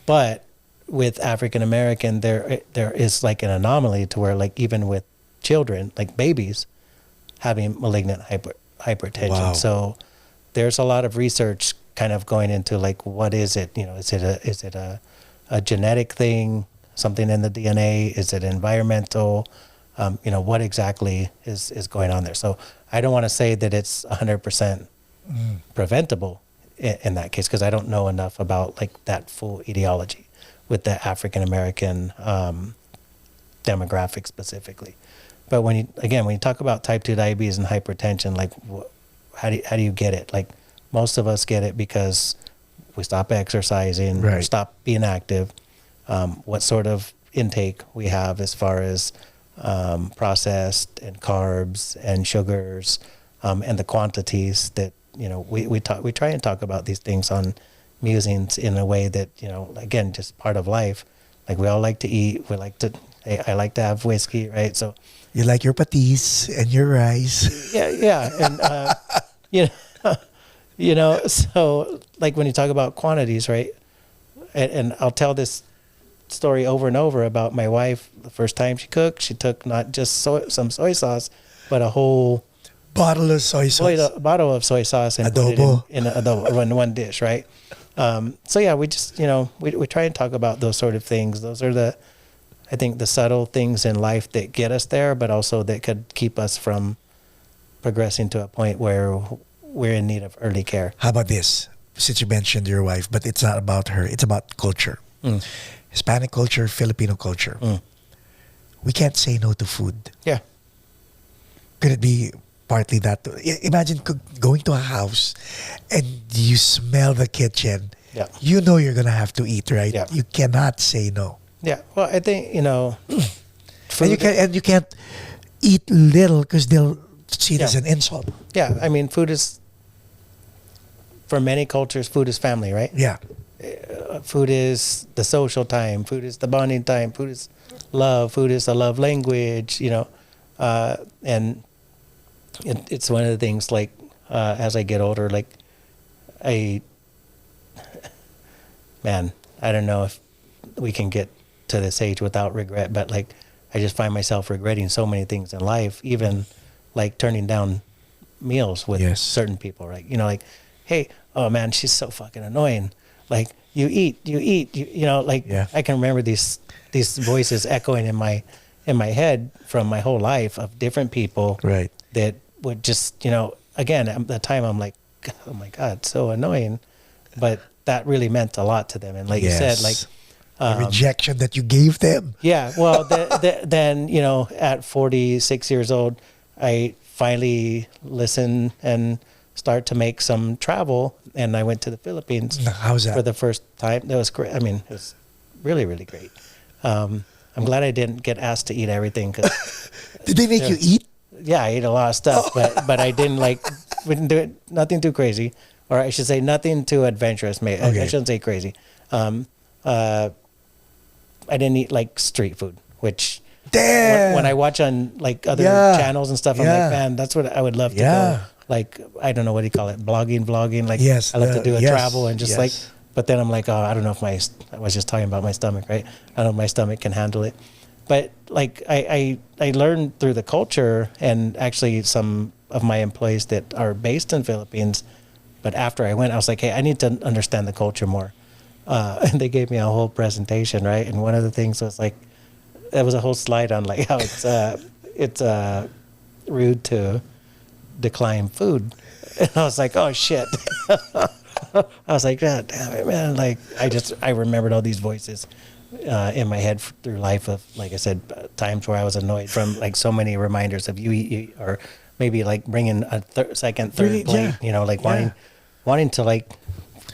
S1: But with African American, there is like an anomaly to where, like, even with children, like babies, having malignant hypertension.
S2: Wow.
S1: So there's a lot of research kind of going into, like, what is it? Is it a genetic thing, something in the DNA? Is it environmental? What exactly is going on there? So I don't want to say that it's 100% preventable in that case, because I don't know enough about like that full etiology with the African American demographic specifically. But when you talk about type 2 diabetes and hypertension, like how do you get it? Like, most of us get it because we stop exercising,
S2: right,
S1: stop being active. What sort of intake we have as far as processed and carbs and sugars, and the quantities that we try and talk about these things on Musings in a way that, again, just part of life. Like, we all like to eat. I like to have whiskey, right? So
S2: you like your patis and your rice.
S1: Yeah, and so like when you talk about quantities, right? And I'll tell this story over and over about my wife. The first time she cooked, she took not just some soy sauce, but a whole
S2: bottle of soy sauce,
S1: bottle of soy sauce, and
S2: adobo.
S1: Put it in adobo in one dish, right? So yeah, we just we try and talk about those sort of things. Those are I think the subtle things in life that get us there, but also that could keep us from progressing to a point where we're in need of early care.
S2: How about this? Since you mentioned your wife, but it's not about her. It's about culture. Hispanic culture, Filipino culture. We can't say no to food.
S1: Yeah.
S2: Could it be partly that? Imagine going to a house and you smell the kitchen.
S1: Yeah.
S2: You know you're going to have to eat, right?
S1: Yeah.
S2: You cannot say no.
S1: Yeah. Well, I think, food,
S2: and you can't eat little because they'll see it as an insult.
S1: Yeah. I mean, food is, for many cultures, food is family, right?
S2: Yeah.
S1: Food is the social time. Food is the bonding time. Food is love. Food is the love language, and it's one of the things, like, as I get older, like, I don't know if we can get to this age without regret, but like, I just find myself regretting so many things in life, even like turning down meals with certain people, right? Like, hey, oh man, she's so fucking annoying. Like, you eat, I can remember these voices echoing in my head from my whole life of different people,
S2: right,
S1: that would just, again, at the time I'm like, oh my God, so annoying. But that really meant a lot to them. And like you said, like,
S2: the rejection that you gave them.
S1: Yeah. Well, then, at 46 years old, I finally listened and start to make some travel. And I went to the Philippines.
S2: How's that?
S1: For the first time. That was great. I mean, it was really, really great. I'm glad I didn't get asked to eat everything. Cause
S2: did they make you eat?
S1: Yeah, I ate a lot of stuff, but I didn't we didn't do it, nothing too crazy. Or I should say nothing too adventurous. I shouldn't say crazy. I didn't eat like street food, which when I watch on like other channels and stuff, I'm like, man, that's what I would love to go. Like, I don't know, what do you call it? Vlogging. Like, I love to do a travel and just like, but then I'm like, oh, I don't know if I was just talking about my stomach, right? I don't know if my stomach can handle it. But like, I learned through the culture, and actually some of my employees that are based in Philippines. But after I went, I was like, hey, I need to understand the culture more. And they gave me a whole presentation, right? And one of the things was like, there was a whole slide on like how it's rude to decline food. And I was like, oh shit. I was like, God damn it, man. Like, I remembered all these voices in my head through life of, like I said, times where I was annoyed from like so many reminders of you eat, or maybe like bringing a second, third
S2: Really?
S1: plate,
S2: Yeah.
S1: you know, like
S2: Yeah.
S1: wanting to like,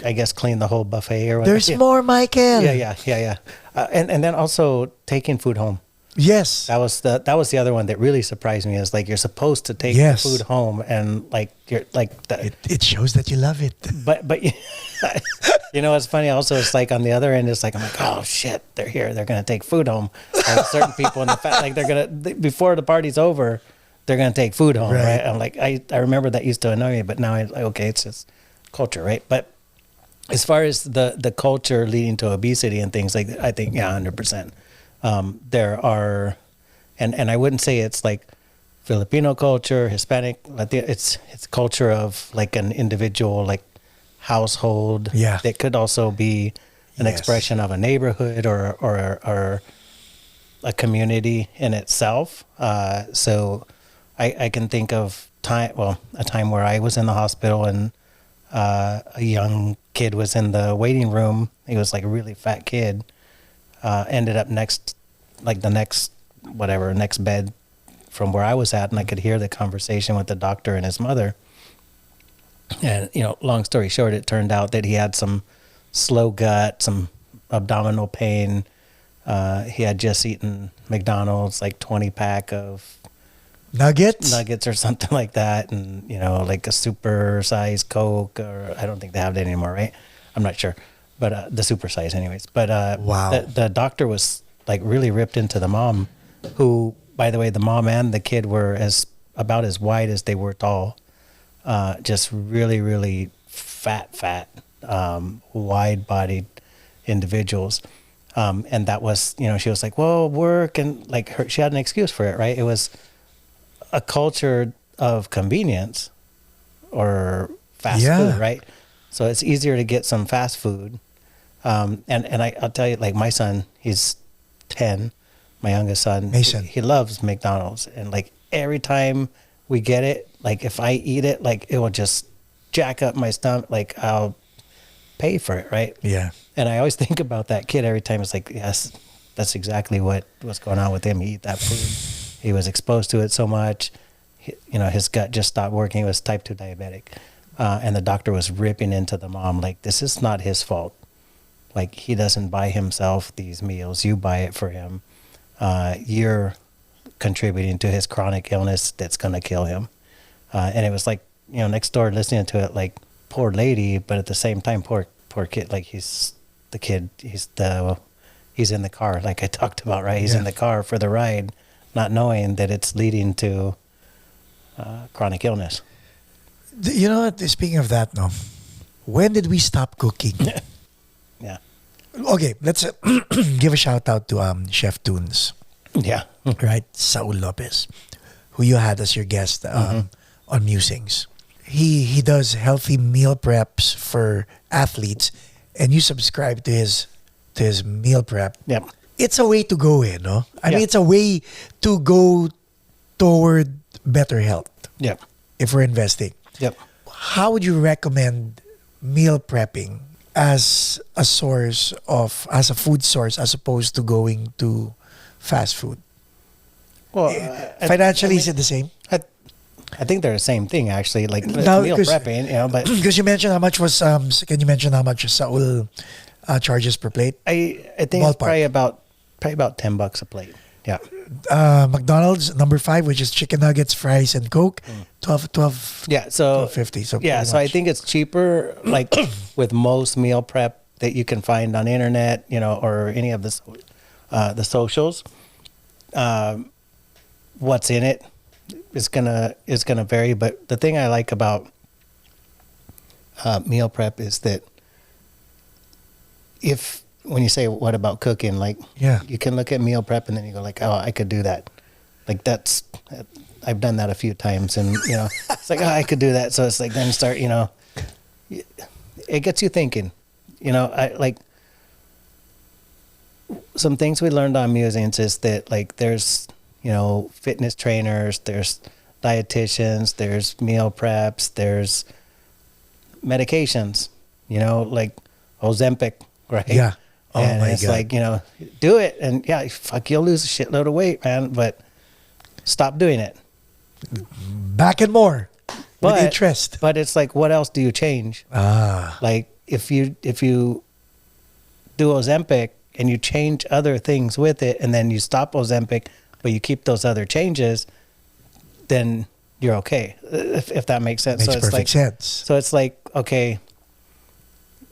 S1: I guess, clean the whole buffet or whatever.
S2: There's
S1: Yeah.
S2: more, Michael.
S1: Yeah. And then also taking food home.
S2: Yes.
S1: That was the other one that really surprised me, is like you're supposed to take
S2: Yes.
S1: the food home, and like you're like the,
S2: It shows that you love it.
S1: but you know, it's funny also, it's like on the other end, it's like I'm like, oh shit, they're here, they're gonna take food home. Like certain people in the like before the party's over, they're gonna take food home,
S2: Right.
S1: right? I'm like, I remember that used to annoy me, but now I like, okay, it's just culture, right? But as far as the culture leading to obesity and things like that, I think 100%. There are, and I wouldn't say it's like Filipino culture, Hispanic. It's culture of like an individual, like household.
S2: Yeah.
S1: That could also be an
S2: Yes.
S1: expression of a neighborhood or a community in itself. So I can think of a time where I was in the hospital and a young kid was in the waiting room. He was like a really fat kid. Ended up next bed from where I was at, and I could hear the conversation with the doctor and his mother. And, you know, long story short, it turned out that he had some slow gut, some abdominal pain. He had just eaten McDonald's, like 20-pack of nuggets or something like that. And, you know, like a super size Coke, or I don't think they have it anymore, right? I'm not sure. But the super size anyways. But
S2: Wow.
S1: the doctor was like really ripped into the mom, who, by the way, the mom and the kid were about as wide as they were tall. Just really, really fat, wide-bodied individuals. And that was, you know, she was like, well, work, and like she had an excuse for it, right? It was a culture of convenience or fast
S2: Yeah.
S1: food, right? So it's easier to get some fast food. And I'll tell you, like my son, he's 10, my youngest son,
S2: Mason.
S1: he loves McDonald's, and like every time we get it, like if I eat it, like it will just jack up my stomach, like I'll pay for it, right?
S2: Yeah.
S1: And I always think about that kid every time. It's like, yes, that's exactly what's going on with him. He eat that food. He was exposed to it so much. You know, his gut just stopped working. He was type 2 diabetic. And the doctor was ripping into the mom, like, this is not his fault. Like, he doesn't buy himself these meals. You buy it for him. You're contributing to his chronic illness that's going to kill him. And it was like, you know, next door listening to it, like, poor lady, but at the same time, poor kid. Like, he's in the car, like I talked about, right? He's in the car for the ride, not knowing that it's leading to chronic illness.
S2: You know what? Speaking of that, no. When did we stop cooking?
S1: Yeah.
S2: Okay, let's give a shout out to Chef Toons,
S1: Yeah.
S2: right? Saul Lopez, who you had as your guest on Musings. He does healthy meal preps for athletes, and you subscribe to his meal prep.
S1: Yep.
S2: It's a way to go in, no? I mean,
S1: Yeah.
S2: it's a way to go toward better health
S1: Yep.
S2: if we're investing.
S1: Yep.
S2: How would you recommend meal prepping as a food source, as opposed to going to fast food?
S1: Well,
S2: Financially, is it the same?
S1: I think they're the same thing, actually. Like
S2: Now,
S1: meal
S2: 'cause-
S1: prepping, you know. But
S2: Because you mentioned how much was can you mention how much Saul charges per plate?
S1: I think
S2: Ballpark.
S1: it's probably about $10 a plate. Yeah.
S2: McDonald's number 5, which is chicken nuggets, fries, and Coke, 12
S1: Yeah. So
S2: $12.50. So
S1: yeah.
S2: pretty
S1: So I
S2: much.
S1: think it's cheaper, like with most meal prep that you can find on the internet, you know, or any of the socials. What's in it is gonna vary, but the thing I like about meal prep is that when you say what about cooking, like
S2: Yeah.
S1: you can look at meal prep and then you go like, oh, I could do that. Like I've done that a few times, and you know, it's like, oh, I could do that. So it's like, then you start, you know, it gets you thinking, you know. I like some things we learned on Musings is that like there's, you know, fitness trainers, there's dietitians, there's meal preps, there's medications, you know, like Ozempic, right?
S2: Yeah. Oh
S1: and
S2: my
S1: it's
S2: God.
S1: like, you know, do it, and yeah, fuck, you'll lose a shitload of weight, man, but stop doing it.
S2: Back and more with interest.
S1: But it's like, what else do you change? Like if you do Ozempic and you change other things with it, and then you stop Ozempic, but you keep those other changes, then you're okay. If that makes sense.
S2: Makes
S1: so it's
S2: perfect sense.
S1: So it's like, okay,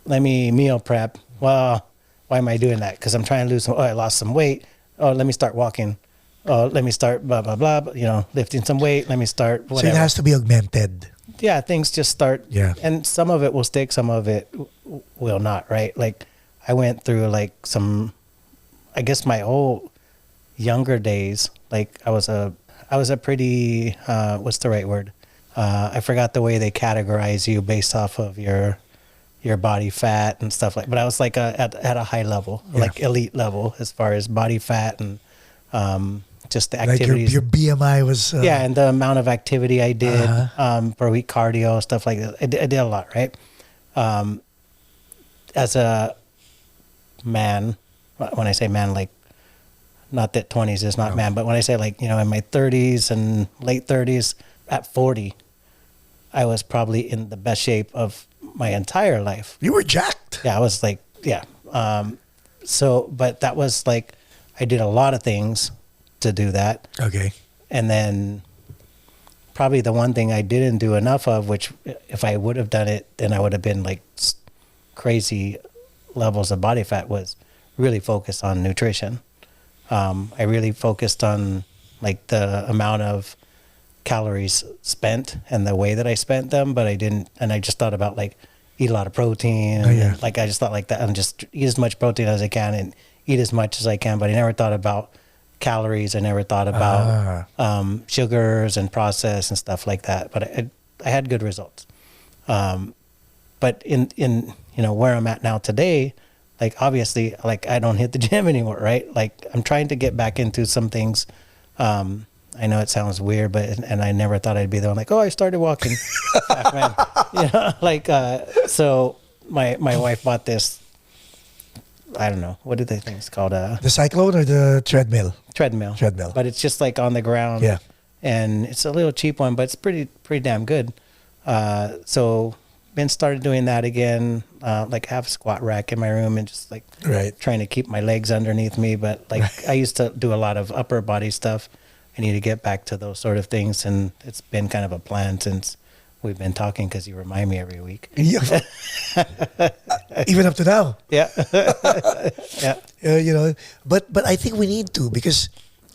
S1: let me meal prep. Well, why am I doing that? Because I'm trying to lose some. Oh, I lost some weight. Oh, let me start walking. Oh, let me start blah blah blah. You know, lifting some weight. Let me start whatever.
S2: So it has to be augmented.
S1: Yeah, things just start.
S2: Yeah.
S1: And some of it will stick, some of it will not. Right. Like I went through like some. I guess my whole younger days, like I was a pretty what's the right word? I forgot the way they categorize you based off of your body fat and stuff like. But I was like at a high level, like elite level as far as body fat and just the activities.
S2: Like your BMI was.
S1: And the amount of activity I did per week, cardio stuff like that. I did a lot, right? As a man, when I say man, like. Not that 20s is not man, but when I say like, you know, in my 30s and late 30s, at 40, I was probably in the best shape of my entire life.
S2: You were jacked.
S1: Yeah, I was like, yeah. But that was like, I did a lot of things to do that.
S2: Okay.
S1: And then probably the one thing I didn't do enough of, which if I would have done it, then I would have been like crazy levels of body fat, was really focus on nutrition. I really focused on like the amount of calories spent and the way that I spent them, but I didn't, and I just thought about like eat a lot of protein. And like I just thought like that, and just eat as much protein as I can and eat as much as I can, but I never thought about calories. I never thought about sugars and process and stuff like that, but I had good results. But in you know where I'm at now today, like obviously, like I don't hit the gym anymore, right? Like I'm trying to get back into some things. I know it sounds weird, but and I never thought I'd be the one like, oh, I started walking. Man. You know, like so my wife bought this. I don't know, what do they think it's called?
S2: The cyclone or the treadmill?
S1: Treadmill. But it's just like on the ground.
S2: Yeah.
S1: And it's a little cheap one, but it's pretty damn good. So been started doing that again. Like have a squat rack in my room and just like trying to keep my legs underneath me. But like I used to do a lot of upper body stuff. I need to get back to those sort of things, and it's been kind of a plan since we've been talking because you remind me every week.
S2: Yeah. Even up to now.
S1: Yeah. Yeah.
S2: You know, but I think we need to, because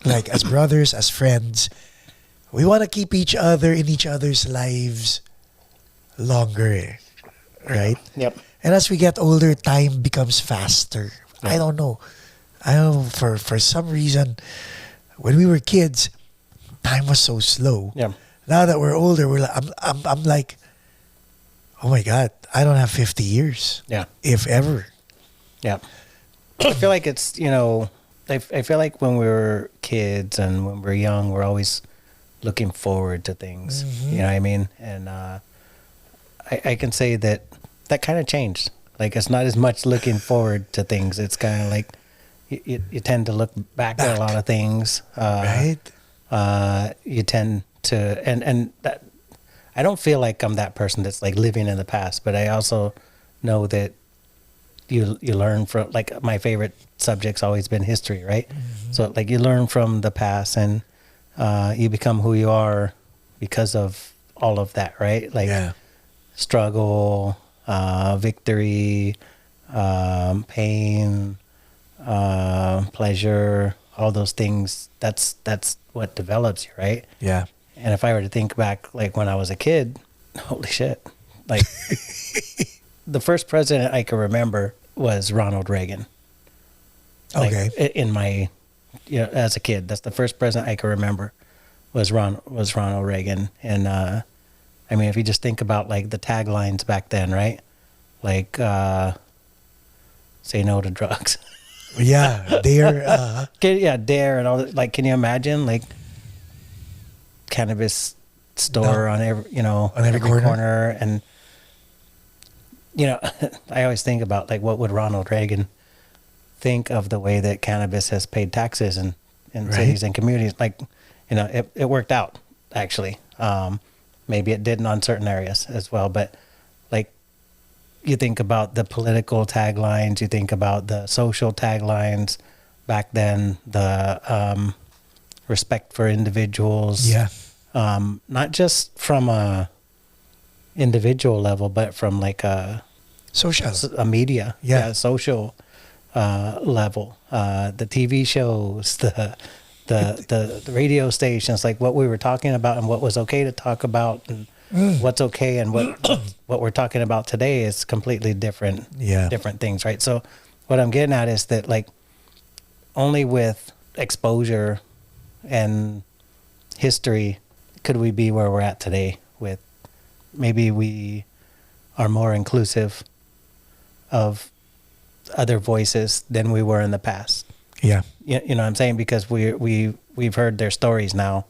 S2: like as brothers, as friends, we want to keep each other in each other's lives longer, right?
S1: Yep.
S2: And as we get older, time becomes faster. Yep. I don't know. For some reason, when we were kids, time was so slow.
S1: Yeah.
S2: Now that we're older, I'm like, oh my God, I don't have 50 years.
S1: Yeah.
S2: If ever.
S1: Yeah. I feel like it's, you know, I feel like when we were kids and when we're young, we're always looking forward to things. Mm-hmm. You know what I mean? And I can say that kind of changed. Like it's not as much looking forward to things. It's kind of like you tend to look back at a lot of things.
S2: Right.
S1: You tend to, and that, I don't feel like I'm that person that's like living in the past, but I also know that you learn from, like my favorite subject's always been history, right? Mm-hmm. So like you learn from the past and you become who you are because of all of that, right? Like struggle, victory, pain, pleasure, all those things. That's what develops you, right? Yeah. And if I were to think back, like when I was a kid, holy shit, like the first president I can remember was Ronald Reagan. Like, okay. In my, you know, as a kid, that's the first president I can remember was Ronald Reagan. And I mean, if you just think about like the taglines back then, right? Like, say no to drugs.
S2: Yeah, dare.
S1: Dare and all that. Like, can you imagine like cannabis store on every, you know, on every corner? And you know, I always think about like what would Ronald Reagan think of the way that cannabis has paid taxes in cities and communities. Like, you know, it worked out. actually. Maybe it didn't on certain areas as well, but like you think about the political taglines, you think about the social taglines back then, the respect for individuals.
S2: Yeah.
S1: Not just from a individual level, but from like a media, social level. The TV shows, the radio stations, like what we were talking about and what was okay to talk about, and what's okay and what we're talking about today is completely different. Different things, right? So what I'm getting at is that like only with exposure and history could we be where we're at today. With maybe we are more inclusive of other voices than we were in the past.
S2: Yeah.
S1: You know what I'm saying? Because we've heard their stories now,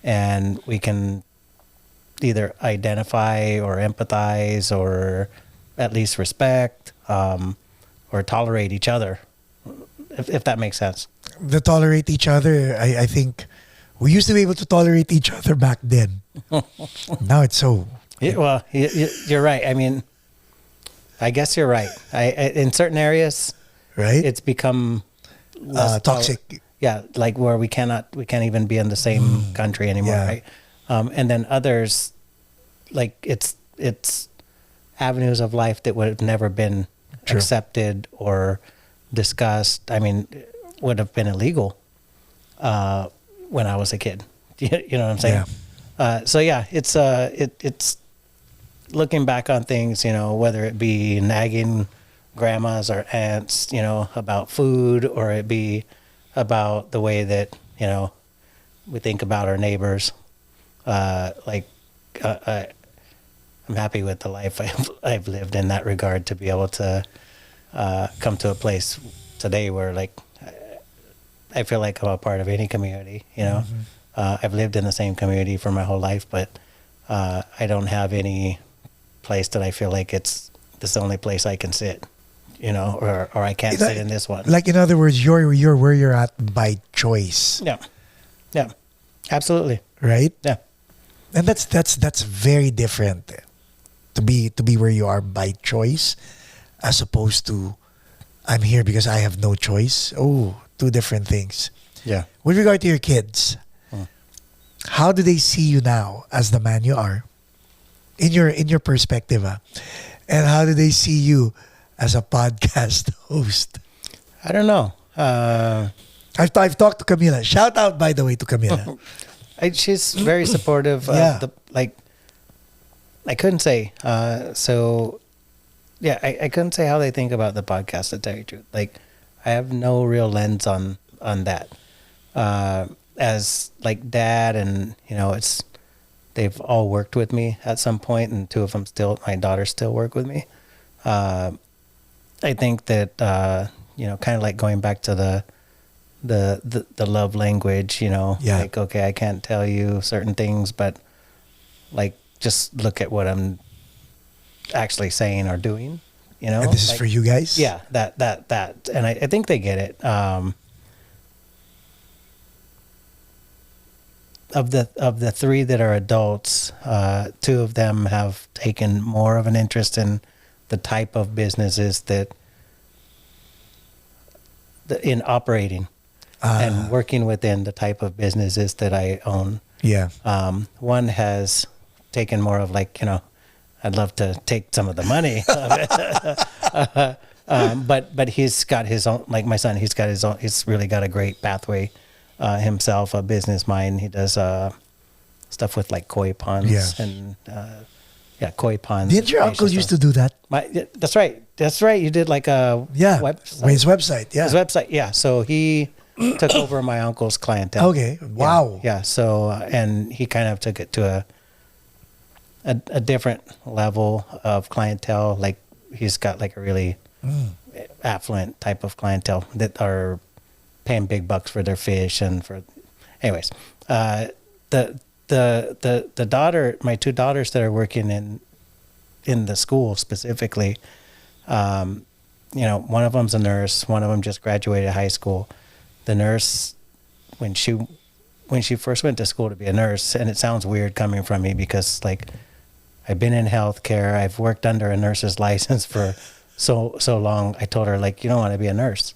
S1: and we can either identify or empathize or at least respect or tolerate each other, if that makes sense.
S2: The tolerate each other, I think we used to be able to tolerate each other back then. Now it's so...
S1: Well, you're right. I mean, I guess you're right. In certain areas,
S2: right,
S1: it's become less
S2: toxic.
S1: Like where we can't even be in the same country anymore, right? And then others, like it's avenues of life that would have never been accepted or discussed. I mean, would have been illegal when I was a kid. You know what I'm saying?
S2: Yeah.
S1: It's looking back on things, you know, whether it be nagging grandmas or aunts, you know, about food, or it be about the way that, you know, we think about our neighbors. I'm happy with the life I've lived in that regard, to be able to come to a place today where, like, I feel like I'm a part of any community, you know. I've lived in the same community for my whole life, but I don't have any place that I feel like this is the only place I can sit, you know, or I can't sit in this one.
S2: Like, in other words, you're where you're at by choice.
S1: Yeah, absolutely.
S2: Right?
S1: Yeah.
S2: And that's very different to be where you are by choice, as opposed to I'm here because I have no choice. Oh, two different things.
S1: Yeah.
S2: With regard to your kids, how do they see you now as the man you are, in your perspective, and how do they see you as a podcast host?
S1: I don't know.
S2: I've talked to Camila. Shout out, by the way, to Camila.
S1: She's very supportive. I couldn't say. I couldn't say how they think about the podcast, to tell you the truth. Like, I have no real lens on that. As like dad, and you know, they've all worked with me at some point, and two of them my daughters still work with me. I think that you know, kind of like going back to the love language, you know, like, okay, I can't tell you certain things, but like, just look at what I'm actually saying or doing, you know.
S2: And this is for you guys?
S1: Yeah, that. And I think they get it. Of the three that are adults, two of them have taken more of an interest in the type of businesses in operating and working within the type of businesses that I own.
S2: Yeah.
S1: One has taken more of, like, you know, I'd love to take some of the money of it. But he's got his own, like my son, he's really got a great pathway himself, a business mind. He does stuff with like koi ponds and koi ponds.
S2: Didn't your uncle used to do that?
S1: That's right. You did like a website.
S2: His website. Yeah.
S1: His website. Yeah. So he took over my uncle's clientele.
S2: Okay. Wow.
S1: Yeah. So and he kind of took it to a different level of clientele. Like, he's got like a really affluent type of clientele that are paying big bucks for their fish and for, anyways, the daughter, my two daughters that are working in the school specifically, you know, one of them's a nurse, one of them just graduated high school. The nurse, when she when she first went to school to be a nurse, and it sounds weird coming from me because like I've been in healthcare, I've worked under a nurse's license for so long. I told her like, you don't want to be a nurse.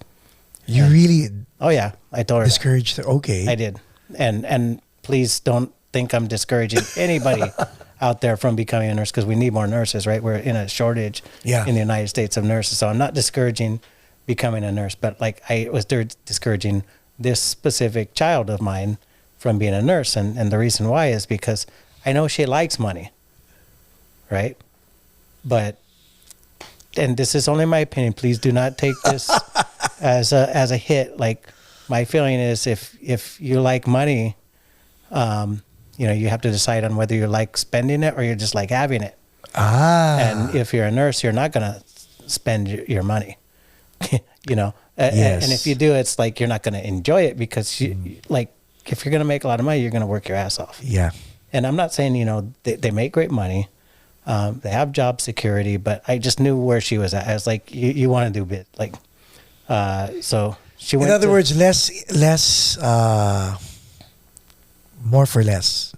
S2: You really
S1: Oh yeah, I told her that.
S2: discouraged her. Okay.
S1: I did. And please don't think I'm discouraging anybody out there from becoming a nurse, because we need more nurses, right? We're in a shortage
S2: Yeah.
S1: in the United States of nurses. So I'm not discouraging becoming a nurse, but like I was discouraging this specific child of mine from being a nurse. And the reason why is because I know she likes money, right? But, and this is only my opinion, please do not take this as a hit. Like, my feeling is if you like money, you know, you have to decide on whether you like spending it or you just like having it. And if you're a nurse, you're not going to spend your money, you know.
S2: Yes.
S1: And if you do, it's like you're not going to enjoy it because you, like, if you're going to make a lot of money, you're going to work your ass off.
S2: Yeah.
S1: And I'm not saying, you know, they make great money. They have job security, but I just knew where she was at. I was like, you want to do bit, like, so she went.
S2: In other words, less, more for less.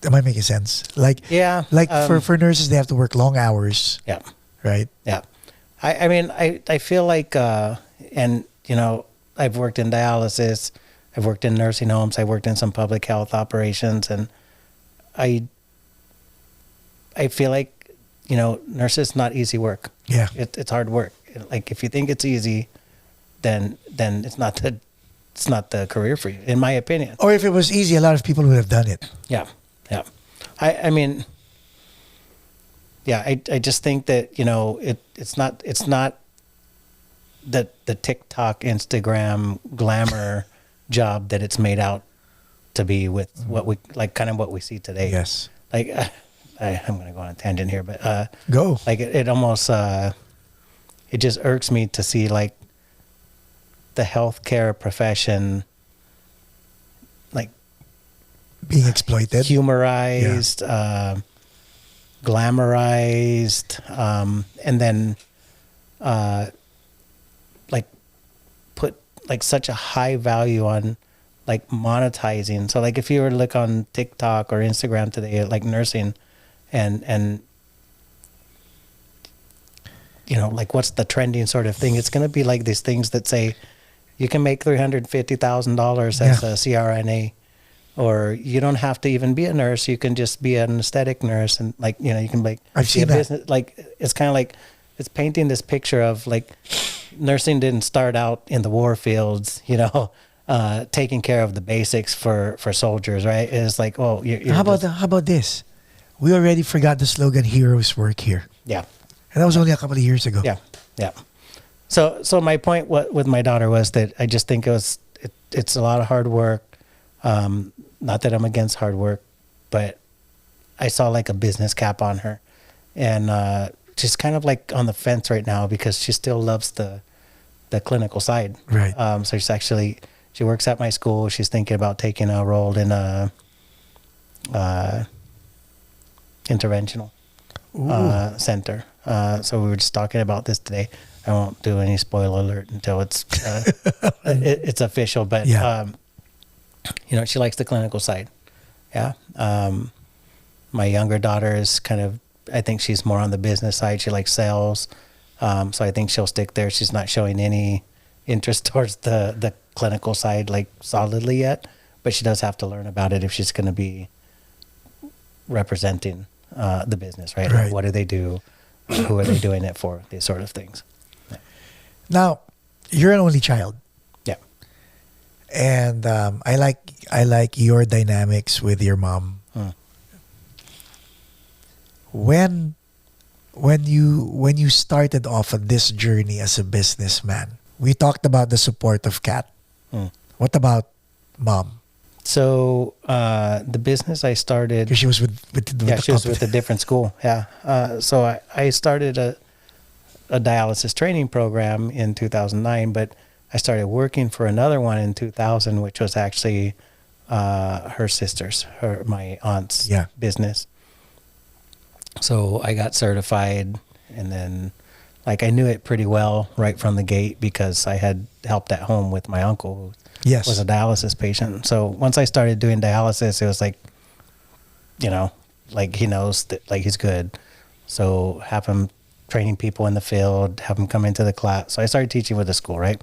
S2: Am I making sense? Like,
S1: yeah,
S2: like for nurses, they have to work long hours.
S1: Yeah.
S2: Right.
S1: Yeah. I mean, I feel like, and, you know, I've worked in dialysis, I've worked in nursing homes, I've worked in some public health operations, and I feel like, you know, nurses not easy work.
S2: Yeah.
S1: It's hard work. Like, if you think it's easy, then it's not the career for you, in my opinion.
S2: Or if it was easy, a lot of people would have done it.
S1: Yeah. Yeah. I mean, yeah, I just think that, you know, it's not the TikTok, Instagram glamour job that it's made out to be with what we like, kind of what we see today.
S2: Yes.
S1: Like, I'm going to go on a tangent here, but
S2: Go.
S1: like it almost it just irks me to see like the healthcare profession like
S2: Being exploited.
S1: humorized, glamorized, and then like put like such a high value on like monetizing. So like if you were to look on TikTok or Instagram today, like nursing, and you know, like what's the trending sort of thing? It's going to be like these things that say you can make $350,000 as a CRNA. Or you don't have to even be a nurse. You can just be an aesthetic nurse, and like, you know, you can like
S2: I've seen that.
S1: business. Like, it's kind of like it's painting this picture of like nursing didn't start out in the war fields, you know, taking care of the basics for soldiers, right? It's like, oh, you're
S2: How about this? We already forgot the slogan "Heroes work here,"
S1: yeah,
S2: and that was only a couple of years ago.
S1: yeah, yeah. So my point with my daughter was that I just think it's a lot of hard work. Not that I'm against hard work, but I saw like a business cap on her, and she's kind of like on the fence right now because she still loves the clinical side.
S2: Right.
S1: So she works at my school. She's thinking about taking a role in a interventional center. So we were just talking about this today. I won't do any spoiler alert until it's it's official, but
S2: Yeah.
S1: you know, she likes the clinical side. Yeah. My younger daughter is kind of, I think she's more on the business side. She likes sales. So I think she'll stick there. She's not showing any interest towards the clinical side, like solidly yet, but she does have to learn about it if she's going to be representing the business, right?
S2: Right.
S1: Like, what do they do? Who are they doing it for? These sort of things.
S2: Now, you're an only child.
S1: Yeah.
S2: And I like your dynamics with your mom. When you started off on this journey as a businessman, we talked about the support of Kat. What about mom?
S1: So the business I started,
S2: Because she was with the
S1: she was
S2: company.
S1: with a different school. Yeah. So I started a dialysis training program in 2009, but I started working for another one in 2000, which was actually her sister's, my aunt's business. So I got certified, and then like I knew it pretty well right from the gate because I had helped at home with my uncle who
S2: Yes.
S1: was a dialysis patient. So once I started doing dialysis, it was like, you know, like he knows that like he's good. So have him training people in the field, have him come into the class. So I started teaching with the school, right?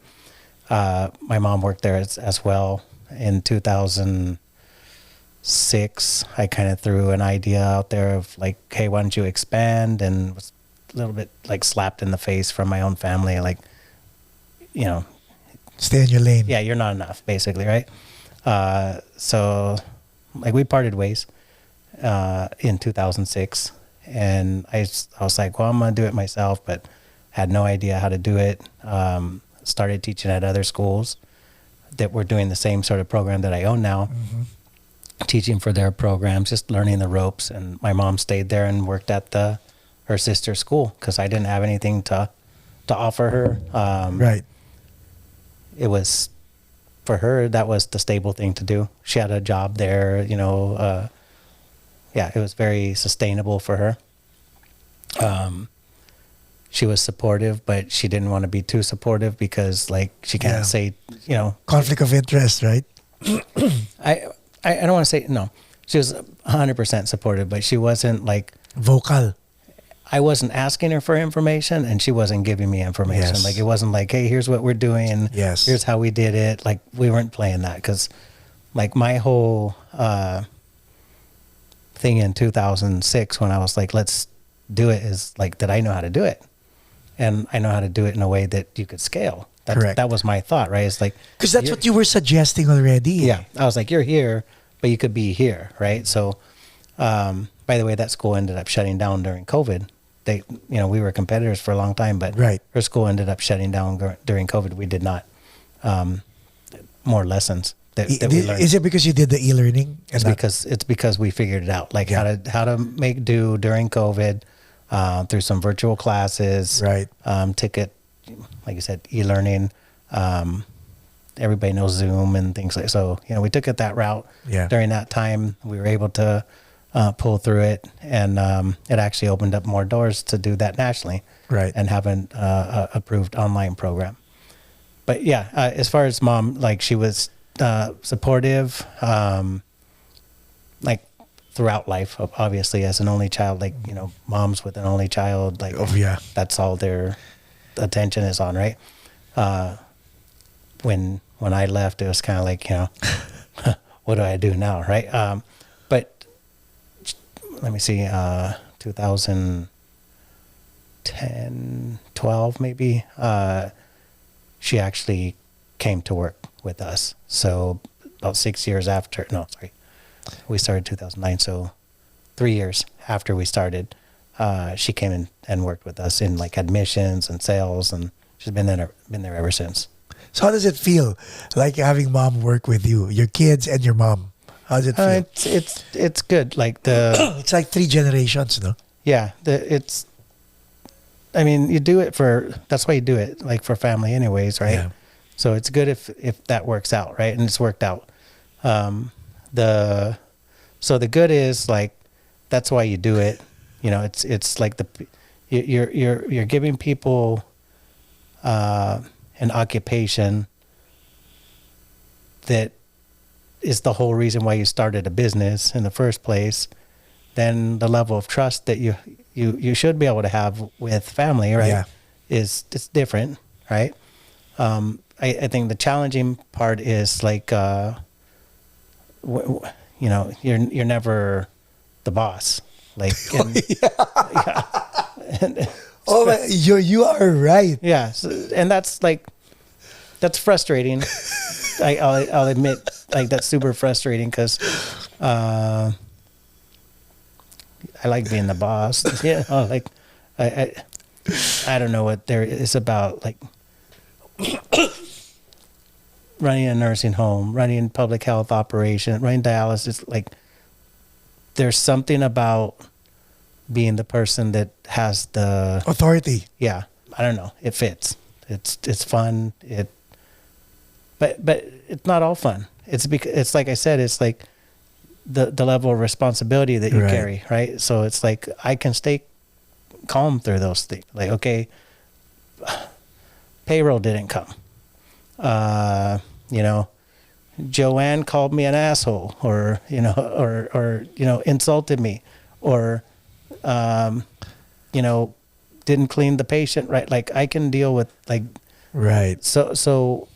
S1: My mom worked there as well. In 2006, I kind of threw an idea out there of like, hey, why don't you expand? And was a little bit like slapped in the face from my own family, like, you know,
S2: Stay in your lane.
S1: yeah, you're not enough, basically, right? So like we parted ways in 2006, and I was like, well, I'm gonna do it myself, but had no idea how to do it. Started teaching at other schools that were doing the same sort of program that I own now, teaching for their programs, just learning the ropes. And my mom stayed there and worked at her sister's school because I didn't have anything to offer her.
S2: Right.
S1: It was, for her, that was the stable thing to do. She had a job there, you know. Yeah, it was very sustainable for her. She was supportive, but she didn't want to be too supportive because, like, she can't say, you know.
S2: Conflict of interest, right?
S1: I don't want to say, no. She was 100% supportive, but she wasn't, like.
S2: Vocal.
S1: I wasn't asking her for information, and she wasn't giving me information.
S2: Yes.
S1: Like, it wasn't like, hey, here's what we're doing.
S2: Yes.
S1: Here's how we did it. Like, we weren't playing that because, like, my whole thing in 2006 when I was like, let's do it is, like, that I know how to do it. And I know how to do it in a way that you could scale.
S2: Correct.
S1: That was my thought, right? It's like...
S2: Because that's what you were suggesting already.
S1: Yeah. I was like, you're here, but you could be here, right? So, by the way, that school ended up shutting down during COVID. We were competitors for a long time, but
S2: Right.
S1: her school ended up shutting down during COVID. We did not more lessons that we learned.
S2: Is it because you did the e-learning?
S1: It's because we figured it out, like how to make do during COVID through some virtual classes.
S2: Right.
S1: Ticket, like you said, e-learning. Everybody knows Zoom and things like so. You know, we took it that route.
S2: Yeah.
S1: During that time, we were able to pull through it, and it actually opened up more doors to do that nationally.
S2: Right.
S1: And have an approved online program. But yeah, as far as mom, like she was supportive, like throughout life, obviously as an only child, like, you know, moms with an only child, like that's all their attention is on, right? When I left, it was kind of like, you know, what do I do now, right? But let me see, 2010, 12 maybe, she actually came to work with us. So about 6 years after, we started 2009. So 3 years after we started, she came in and worked with us in like admissions and sales, and she's been there ever since.
S2: So how does it feel, like having mom work with you, your kids and your mom? How does it feel?
S1: It's good. Like
S2: it's like 3 generations, no?
S1: Yeah, I mean, you do it that's why you do it, like for family anyways, right?
S2: Yeah.
S1: So it's good if that works out, right? And it's worked out. So the good is like, that's why you do it. You know, it's like you're giving people an occupation that is the whole reason why you started a business in the first place. Then the level of trust that you should be able to have with family, right? It's different, right? I think the challenging part is like, you know, you're never the boss, like.
S2: You are right.
S1: Yeah, and that's frustrating. I'll admit, like that's super frustrating because I like being the boss. Yeah, like I don't know what there is about like running a nursing home, running public health operation, running dialysis. Like there's something about being the person that has the
S2: authority.
S1: Yeah, I don't know. It fits. It's fun. But it's not all fun. It's because it's like I said. It's like the level of responsibility that you carry, right? So it's like I can stay calm through those things. Like, okay, payroll didn't come. You know, Joanne called me an asshole, or you know, insulted me, or you know, didn't clean the patient right. Like, I can deal with, like,
S2: Right.
S1: so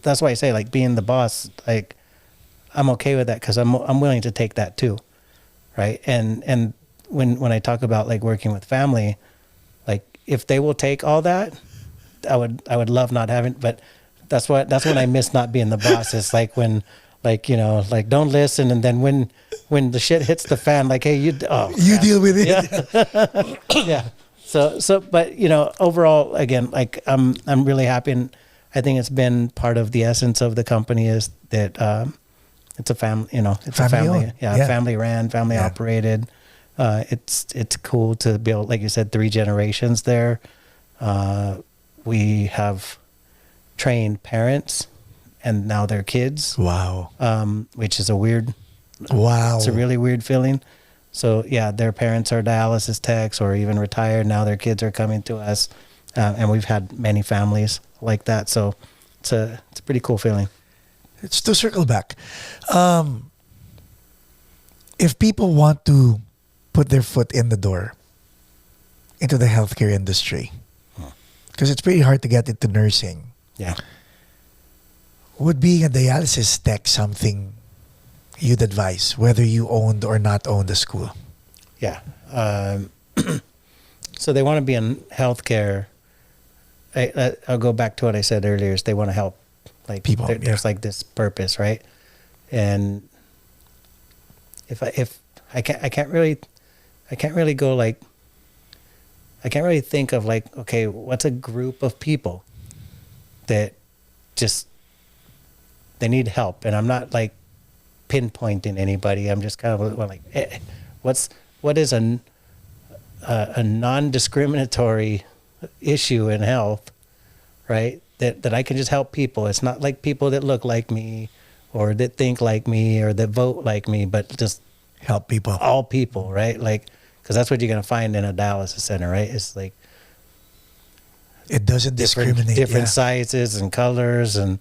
S1: that's why I say, like, being the boss, like, I'm okay with that, because I'm willing to take that too, right? And when I talk about, like, working with family, like, if they will take all that, I would love not having. But that's when I miss not being the boss. It's like when, like, you know, like, don't listen, and then when the shit hits the fan, like, hey, you
S2: Deal with it.
S1: yeah. Yeah. So, but, you know, overall, again, like, I'm really happy, and I think it's been part of the essence of the company is that it's a family, you know, it's
S2: Family
S1: a family,
S2: owned.
S1: yeah,
S2: Yeah.
S1: family ran, family
S2: Yeah.
S1: operated. It's cool to build, like you said, 3 generations there. We have trained parents, and now their kids,
S2: Wow.
S1: which is a weird,
S2: Wow.
S1: it's a really weird feeling. So yeah, their parents are dialysis techs or even retired. Now their kids are coming to us, and we've had many families like that. So it's a pretty cool feeling.
S2: It's to circle back. If people want to put their foot in the door into the healthcare industry, because it's pretty hard to get into nursing,
S1: Yeah.
S2: would being a dialysis tech something you'd advise, whether you owned or not owned a school?
S1: Yeah. So they want to be in healthcare. I'll go back to what I said earlier. Is they want to help, like,
S2: People,
S1: There's like this purpose, right? And if I can't really go, like, I can't really think of, like, okay, what's a group of people that just they need help, and I'm not, like, pinpointing anybody. I'm just kind of like, what is a non-discriminatory issue in health, right? That I can just help people. It's not like people that look like me, or that think like me, or that vote like me, but just
S2: Help people.
S1: all people, right? Like, because that's what you're gonna find in a dialysis center, right? It's like
S2: It doesn't discriminate.
S1: different
S2: yeah.
S1: sizes and colors and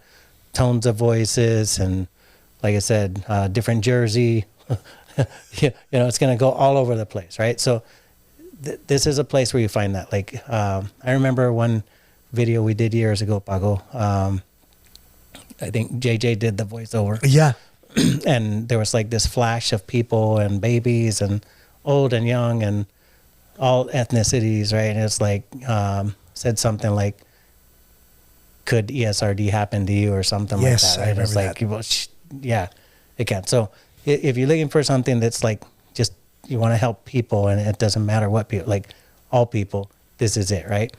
S1: tones of voices, and, like I said, different jersey. You know, it's going to go all over the place, right? So this is a place where you find that. Like, I remember one video we did years ago, Paco. I think JJ did the voiceover,
S2: Yeah.
S1: and there was, like, this flash of people and babies and old and young and all ethnicities, right? And it's like, said something like, could ESRD happen to you, or something
S2: Yes,
S1: like that,
S2: I
S1: right? It's
S2: remember
S1: like,
S2: that.
S1: well, yeah, it can. So if you're looking for something that's, like, just, you want to help people, and it doesn't matter what people, like, all people, this is it, right?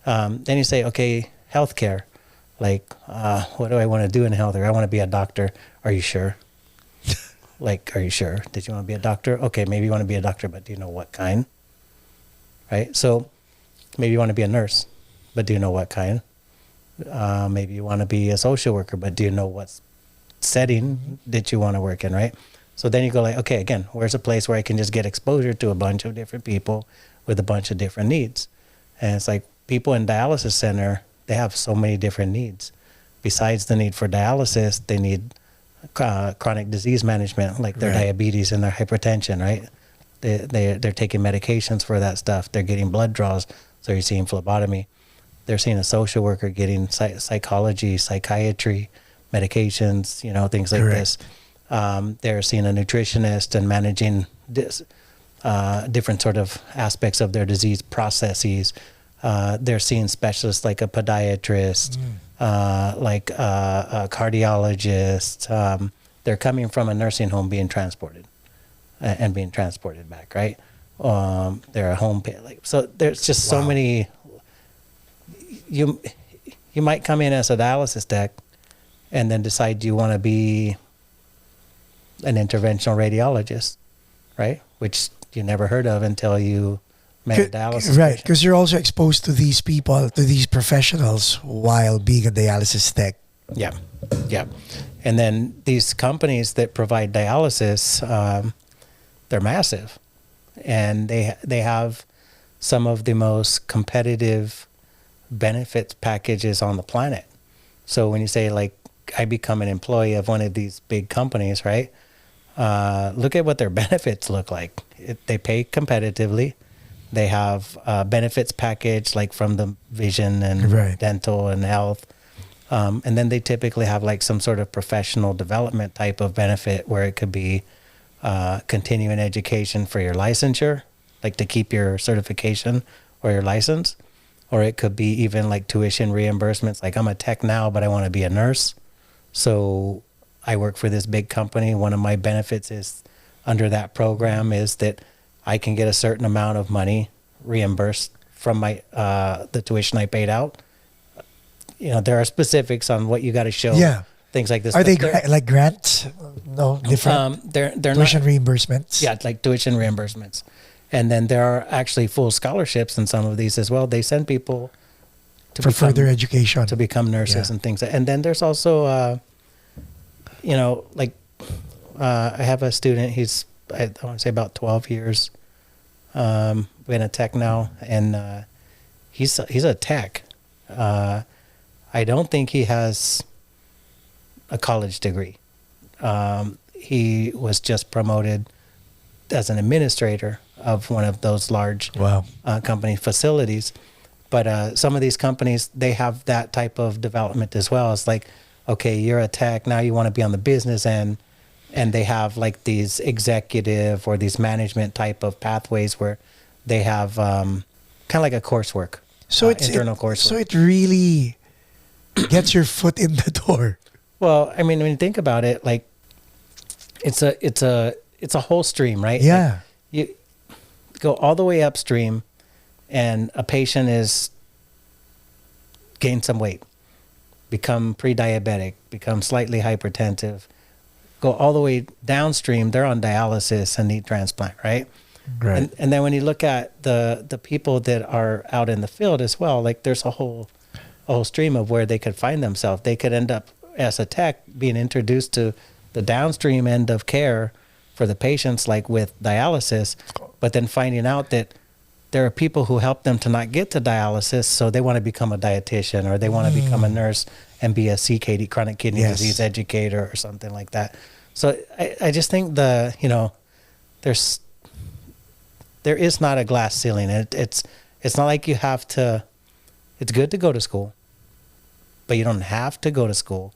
S1: Then you say, okay, healthcare, like, what do I want to do in healthcare? I want to be a doctor. Are you sure? Like, are you sure? Did you want to be a doctor? Okay, maybe you want to be a doctor, but do you know what kind? Right? So maybe you want to be a nurse, but do you know what kind? Maybe you want to be a social worker, but do you know what setting that you want to work in, right? So then you go, like, okay, again, where's a place where I can just get exposure to a bunch of different people with a bunch of different needs? And it's like, people in dialysis center, they have so many different needs. Besides the need for dialysis, they need chronic disease management, like their
S2: Right.
S1: diabetes and their hypertension, right? They're taking medications for that stuff. They're getting blood draws. So you're seeing phlebotomy. They're seeing a social worker getting psychology, psychiatry, medications, you know, things like
S2: Correct.
S1: this. They're seeing a nutritionist and managing different sort of aspects of their disease processes. They're seeing specialists like a podiatrist, like a cardiologist. They're coming from a nursing home being transported and being transported back, right? They're a home, like, so there's just so
S2: Wow.
S1: many. You might come in as a dialysis tech and then decide you want to be an interventional radiologist, right? Which you never heard of until you met a dialysis
S2: Right,
S1: patient.
S2: because you're also exposed to these people, to these professionals, while being a dialysis tech.
S1: Yeah, yeah. And then these companies that provide dialysis, they're massive, and they have some of the most competitive benefits packages on the planet. So when you say like I become an employee of one of these big companies, right? Look at what their benefits look like. They pay competitively. They have a benefits package like from the vision and
S2: Right.
S1: dental and health. And then they typically have like some sort of professional development type of benefit where it could be continuing education for your licensure, like to keep your certification or your license. Or it could be even like tuition reimbursements. Like I'm a tech now, but I want to be a nurse. So I work for this big company. One of my benefits is under that program is that I can get a certain amount of money reimbursed from my the tuition I paid out. You know, there are specifics on what you got to show.
S2: Yeah.
S1: Things like this.
S2: Are
S1: But
S2: they
S1: they're-
S2: like grants? No, different.
S1: They're
S2: Tuition
S1: not.
S2: reimbursements.
S1: Yeah, like tuition reimbursements. And then there are actually full scholarships in some of these as well. They send people to
S2: For
S1: become-
S2: further education.
S1: to become nurses
S2: Yeah.
S1: and things. And then there's also, you know, like I have a student. He's I want to say about 12 years, been a tech now, and he's a tech. I don't think he has a college degree. He was just promoted as an administrator of one of those large
S2: Wow.
S1: company facilities. But some of these companies, they have that type of development as well. It's like, okay, you're a tech, now you want to be on the business end. And they have like these executive or these management type of pathways where they have kind of like a coursework.
S2: So it's
S1: internal coursework.
S2: So it really gets your foot in the door.
S1: Well, I mean, when you think about it, like it's a whole stream, right?
S2: Yeah.
S1: Like, you go all the way upstream, and a patient is gain some weight, become pre-diabetic, become slightly hypertensive, go all the way downstream. They're on dialysis and need transplant, right?
S2: Right.
S1: And then when you look at the people that are out in the field as well, like there's a whole stream of where they could find themselves. They could end up as a tech being introduced to the downstream end of care for the patients, like with dialysis, but then finding out that there are people who help them to not get to dialysis, so they want to become a dietitian or they want to become a nurse and be a CKD, chronic kidney
S2: Yes.
S1: disease educator or something like that. So I just think there is not a glass ceiling. It's not like you have to. It's good to go to school, but you don't have to go to school.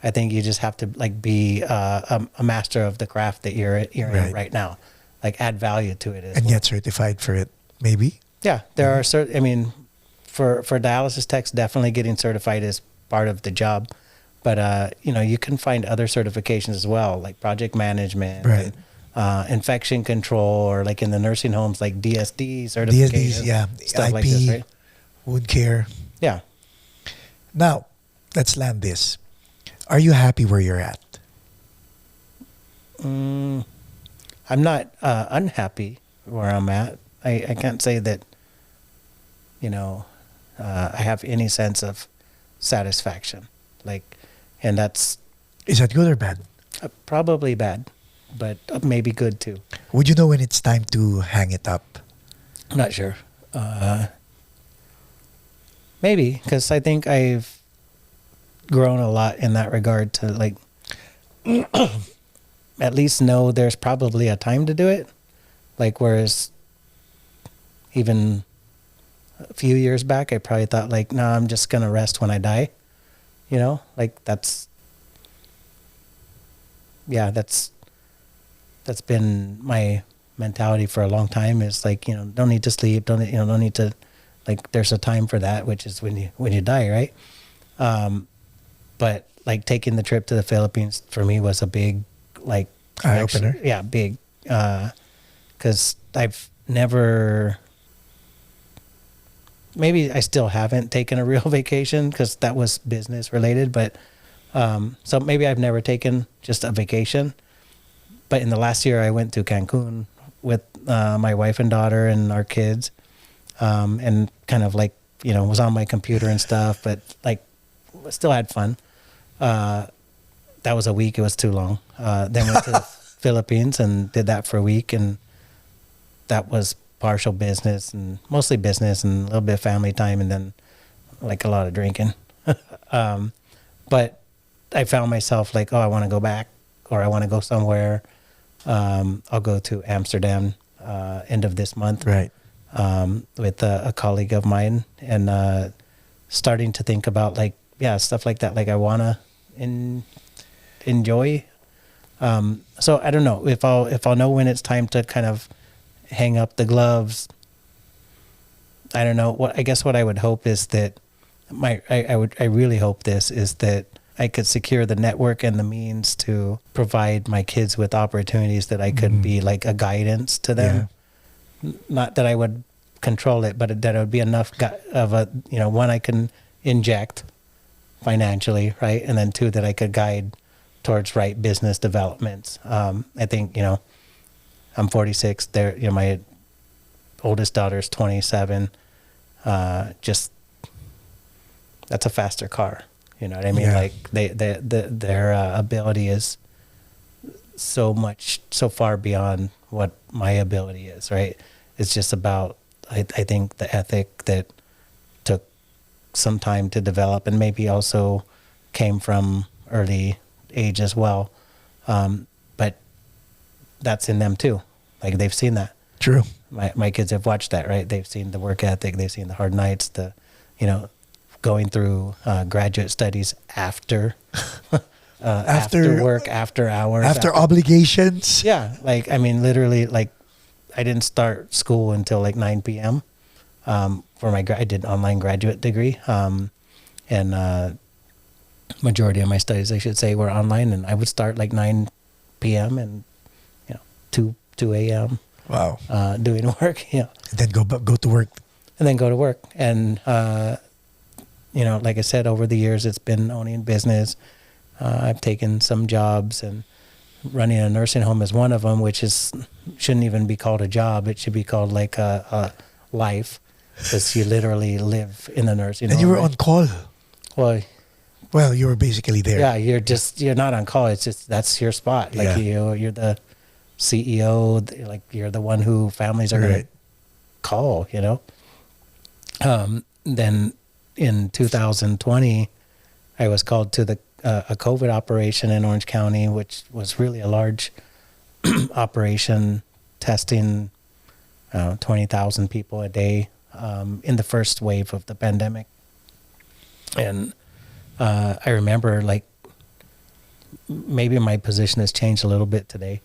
S1: I think you just have to like be a master of the craft that you're in
S2: Right.
S1: right now, like add value to it as
S2: And
S1: well.
S2: get certified for it, maybe.
S1: Yeah, there are certain. I mean, for dialysis techs, definitely getting certified is part of the job. But you can find other certifications as well, like project management,
S2: Right.
S1: and, infection control, or like in the nursing homes, like DSD certification,
S2: DSDs, yeah.
S1: stuff
S2: IP,
S1: like this, right?
S2: wound care.
S1: Yeah.
S2: Now, let's land this. Are you happy where you're at?
S1: I'm not unhappy where I'm at. I can't say that, I have any sense of satisfaction. And that's
S2: Is that good or bad?
S1: probably bad, but maybe good too.
S2: Would you know when it's time to hang it up?
S1: I'm not sure. Maybe, because I think I've grown a lot in that regard to like at least know there's probably a time to do it. Like, whereas even a few years back, I probably thought like, no, I'm just going to rest when I die. That's been my mentality for a long time, is like, don't need to sleep. Don't need to, like, there's a time for that, which is when you die. Right. But like taking the trip to the Philippines for me was a big, like,
S2: Eye opener.
S1: Yeah. Big, cause I've never, maybe I still haven't taken a real vacation cause that was business related, but, so maybe I've never taken just a vacation. But in the last year, I went to Cancun with my wife and daughter and our kids, and kind of like, was on my computer and stuff, but like still had fun. That was a week. It was too long. Then went to the Philippines and did that for a week. And that was partial business and mostly business and a little bit of family time. And then like a lot of drinking. But I found myself like, oh, I want to go back, or I want to go somewhere. I'll go to Amsterdam end of this month,
S2: Right.
S1: with a colleague of mine, and starting to think about like, yeah, stuff like that. Like I want to enjoy. So I don't know if I'll know when it's time to kind of hang up the gloves. I don't know. I guess what I would hope is that I really hope this is that I could secure the network and the means to provide my kids with opportunities that I could be like a guidance to them. Not that I would control it, but that it would be enough of a, one, I can inject financially, right? And then two, that I could guide towards right business developments. I think, I'm 46 there, my oldest daughter's 27. Just, that's a faster car. You know what I mean?
S2: Yeah.
S1: Like their ability is so far beyond what my ability is, right? It's just about, I think, the ethic that took some time to develop, and maybe also came from early age as well. But that's in them too. Like they've seen that.
S2: True.
S1: My kids have watched that, right? They've seen the work ethic. They've seen the hard nights, going through graduate studies after after work, after hours,
S2: After obligations.
S1: yeah, like I mean, literally, like I didn't start school until like 9 p.m. For my I did online graduate degree, and majority of my studies, I should say, were online, and I would start like 9 p.m. and 2 a.m.
S2: Wow.
S1: Doing work,
S2: And then go to work.
S1: and then go to work. And like I said, over the years, it's been owning business. I've taken some jobs, and running a nursing home is one of them, which shouldn't even be called a job. It should be called like a life, because you literally live in the nursing home.
S2: And you were
S1: right?
S2: on call.
S1: Well,
S2: You were basically there.
S1: yeah, you're not on call. It's just, that's your spot. Like you're the CEO, like you're the one who families are going to call, Then in 2020, I was called to a COVID operation in Orange County, which was really a large operation, testing 20,000 people a day in the first wave of the pandemic. And I remember, like, maybe my position has changed a little bit today,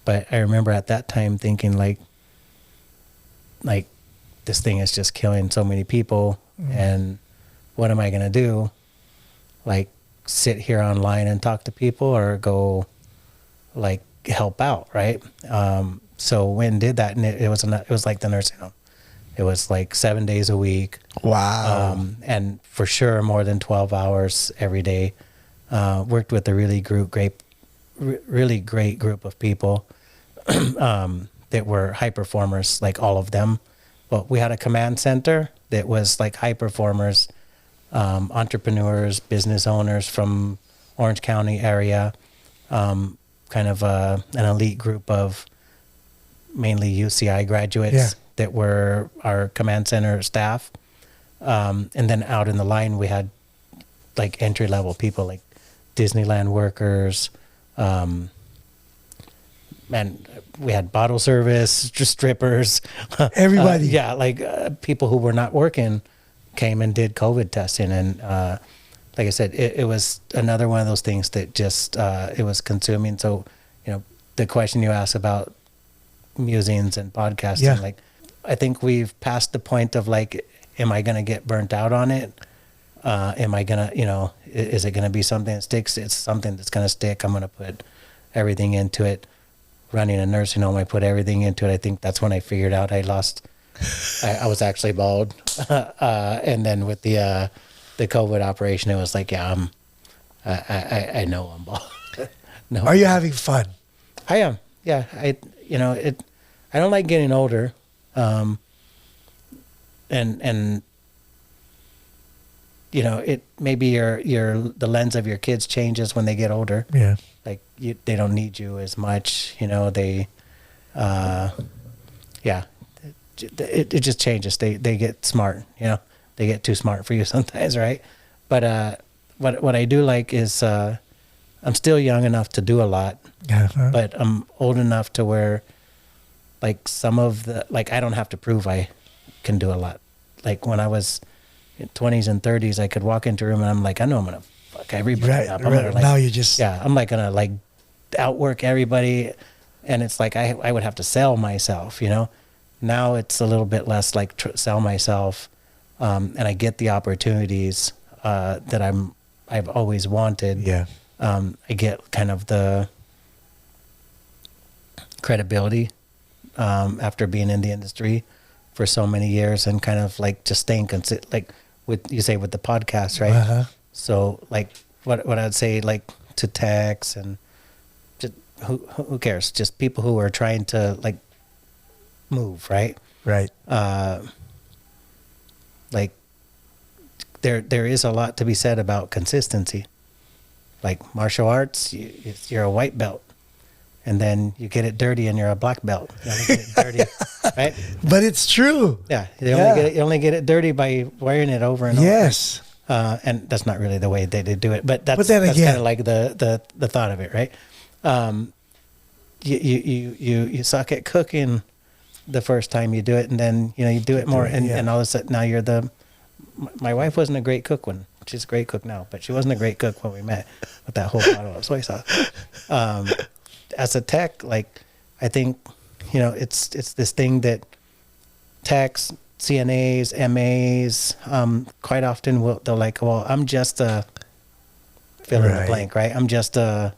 S1: but I remember at that time thinking like this thing is just killing so many people, and what am I going to do? Like, sit here online and talk to people, or go like help out, right? So when did that, and it was like the nursing home. It was like 7 days a week.
S2: Wow.
S1: And for sure more than 12 hours every day. Worked with a really great group of people that were high performers, like all of them. But we had a command center that was like high performers, entrepreneurs, business owners from Orange County area, kind of an elite group of mainly UCI graduates that were our command center staff. And then out in the line, we had like entry-level people, like Disneyland workers, and we had bottle service, just strippers.
S2: Everybody.
S1: People who were not working came and did COVID testing. And like I said, it was another one of those things that just, it was consuming. So, the question you asked about musings and podcasting, like, I think we've passed the point of like, am I going to get burnt out on it? Am I going to, is it going to be something that sticks? It's something that's going to stick. I'm going to put everything into it. Running a nursing home, I put everything into it. I think that's when I figured out I I was actually bald. And then with the COVID operation, it was like, I know I'm bald. No.
S2: Are you having fun?
S1: I am. Yeah. I don't like getting older. And it maybe the lens of your kids changes when they get older.
S2: Yeah.
S1: Like they don't need you as much, it just changes. They get smart, they get too smart for you sometimes, right? But what I do like is I'm still young enough to do a lot, but I'm old enough to where like some of the, like I don't have to prove I can do a lot. Like when I was in 20s and 30s, I could walk into a room and I'm like, I know I'm gonna fuck everybody up. I'm gonna, like,
S2: now you just
S1: I'm like gonna like outwork everybody, and it's like I would have to sell myself, you know. Now it's a little bit less like sell myself, and I get the opportunities that I've always wanted. I get kind of the credibility after being in the industry for so many years, and kind of like just staying consistent, like with you say with the podcast, right? So like what I'd say, like to techs and just who cares, just people who are trying to like move, right? Like there is a lot to be said about consistency. Like martial arts, you're a white belt, and then you get it dirty and you're a black belt. You only get it dirty, right?
S2: But it's true.
S1: Yeah, you only get it dirty by wearing it over and
S2: Yes.
S1: over. And that's not really the way they do it, but that's
S2: then
S1: kind
S2: again,
S1: of like the thought of it, right? You suck at cooking the first time you do it, and then you do it more, and all of a sudden now you're the. My wife wasn't a great cook when she's a great cook now, but she wasn't a great cook when we met with that whole bottle of soy sauce. As a tech, like I think it's this thing that techs, CNAs, MAs, quite often they're like, well, I'm just a fill in the blank, right? I'm just a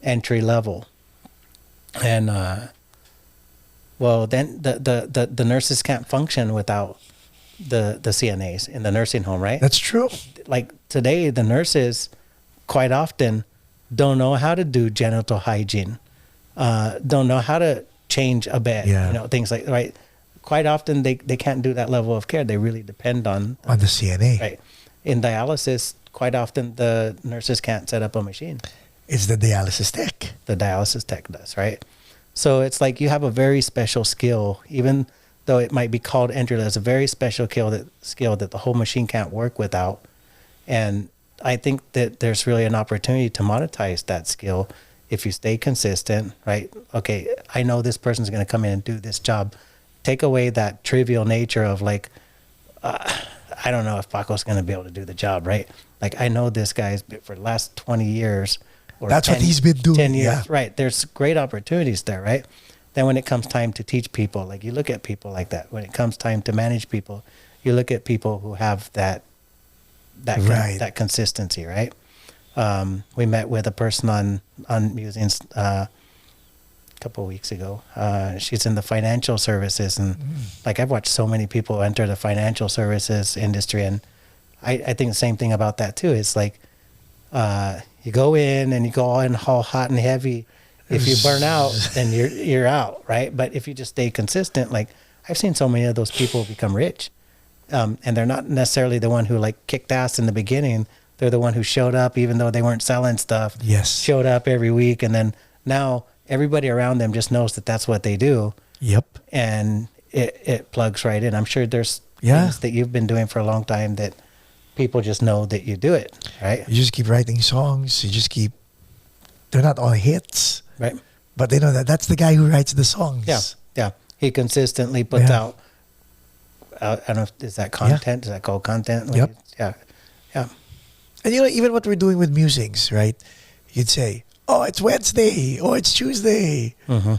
S1: entry level, and well, then the nurses can't function without the CNAs in the nursing home, right?
S2: That's true.
S1: Like today, the nurses quite often don't know how to do genital hygiene, don't know how to change a bed, things like, right? Quite often they can't do that level of care. They really depend on
S2: the CNA.
S1: Right. In dialysis, quite often the nurses can't set up a machine.
S2: It's the dialysis tech.
S1: The dialysis tech does, right? So it's like you have a very special skill, even though it might be called entry, there's a very special skill that the whole machine can't work without. And I think that there's really an opportunity to monetize that skill if you stay consistent, right? Okay, I know this person's going to come in and do this job. Take away that trivial nature of like, I don't know if Paco's going to be able to do the job, right? Like I know this guy's been for the last 20 years. Or
S2: that's 10, what he's been doing.
S1: 10 years, right? There's great opportunities there, right? Then when it comes time to teach people, like you look at people like that. When it comes time to manage people, you look at people who have that consistency, right? We met with a person on Musings a couple of weeks ago. She's in the financial services, and like I've watched so many people enter the financial services industry, and I think the same thing about that too. It's like you go in and you go all hot and heavy. If you burn out, then you're out, right? But if you just stay consistent, like I've seen so many of those people become rich, and they're not necessarily the one who like kicked ass in the beginning. They're the one who showed up even though they weren't selling stuff.
S2: Yes,
S1: showed up every week, and then now everybody around them just knows that that's what they do.
S2: Yep, and
S1: it plugs right in. I'm sure there's things that you've been doing for a long time that people just know that you do it, right?
S2: You just keep writing songs. You just keep. They're not all hits.
S1: Right.
S2: But they know that's the guy who writes the songs.
S1: Yeah. He consistently puts out, I don't know, is that content? Is that called content?
S2: Yep.
S1: Yeah.
S2: And even what we're doing with Musings, right? You'd say, oh, it's Wednesday. Oh, it's Tuesday. And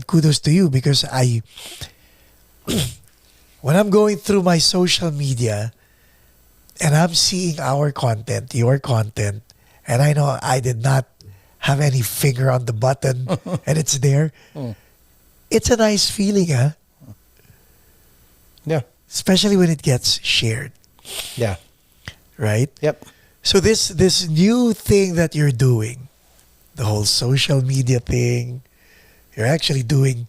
S2: kudos to you, because when I'm going through my social media and I'm seeing our content, your content, and I know I did not have any finger on the button and it's there. It's a nice feeling, huh?
S1: Yeah.
S2: Especially when it gets shared.
S1: Yeah.
S2: Right?
S1: Yep.
S2: So this new thing that you're doing, the whole social media thing, you're actually doing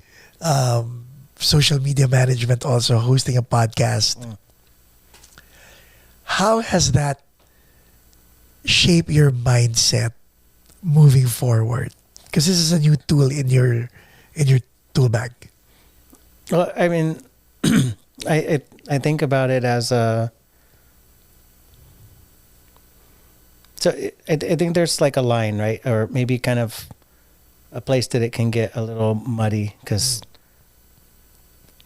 S2: social media management, also hosting a podcast. How has that shaped your mindset moving forward? Because this is a new tool in your tool bag.
S1: Well, I mean, I think about it as a. So I think there's like a line, right, or maybe kind of a place that it can get a little muddy because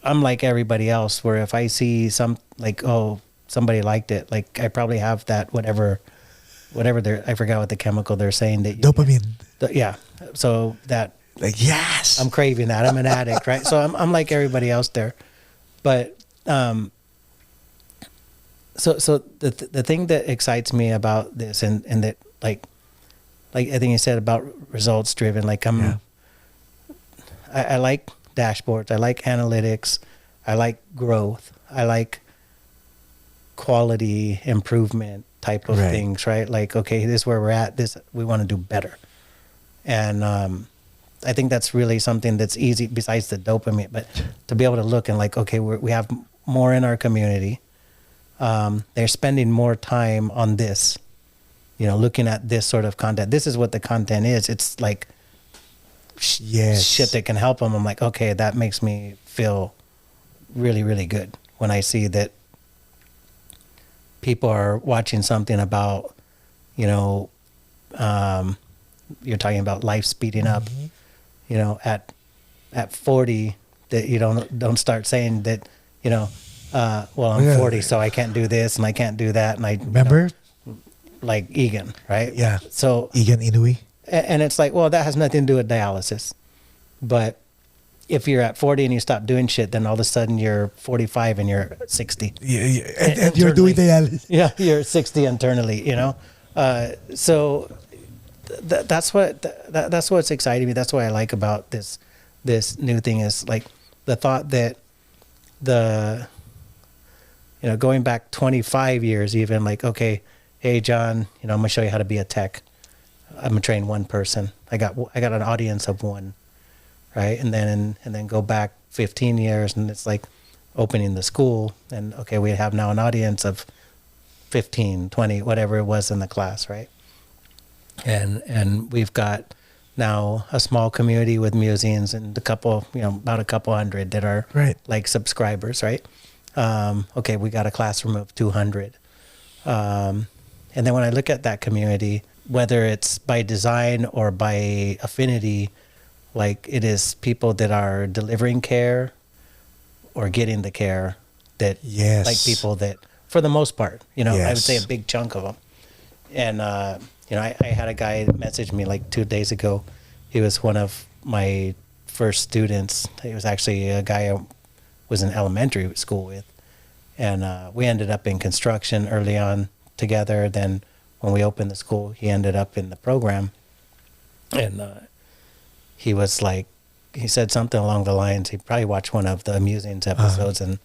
S1: I'm like everybody else. Where if I see some like somebody liked it, like I probably have that whatever they're, I forgot what the chemical they're saying that you
S2: Dopamine.
S1: yeah. So that
S2: Like, yes.
S1: I'm craving that. I'm an addict, right? So I'm like everybody else there, but so the thing that excites me about this and that like I think you said about results driven, like I like dashboards, I like analytics, I like growth, I like quality improvement type of things, right? Like, okay, this is where we're at, this we want to do better. And I think that's really something that's easy besides the dopamine, but to be able to look and like, okay, we have more in our community. They're spending more time on this, looking at this sort of content. This is what the content is. It's like shit that can help them. I'm like, okay, that makes me feel really, really good when I see that people are watching something about, you're talking about life speeding up, at 40, that you don't start saying that, well, I'm 40, so I can't do this and I can't do that. And I
S2: remember
S1: like Egan, right?
S2: Yeah.
S1: So
S2: Egan Inouye.
S1: And it's like, well, that has nothing to do with dialysis. But if you're at 40 and you stop doing shit, then all of a sudden you're 45 and you're 60.
S2: Yeah. And you're doing dialysis.
S1: Yeah, you're 60 internally, So that's what's exciting me. That's what I like about this new thing is like the thought that going back 25 years even, like, okay, hey, John, I'm going to show you how to be a tech. I'm going to train one person. I got an audience of one, right? And then go back 15 years and it's like opening the school and, okay, we have now an audience of 15, 20, whatever it was in the class, right? And we've got now a small community with Musings and about a couple hundred that are like subscribers, right? Okay, we got a classroom of 200. And then when I look at that community, whether it's by design or by affinity, like it is people that are delivering care or getting the care that, like people that, for the most part, I would say a big chunk of them. And, I had a guy message me like 2 days ago. He was one of my first students. He was actually a guy I was in elementary school with. And we ended up in construction early on together. Then when we opened the school, he ended up in the program. And he was like, he said something along the lines, he probably watched one of the Musings episodes, and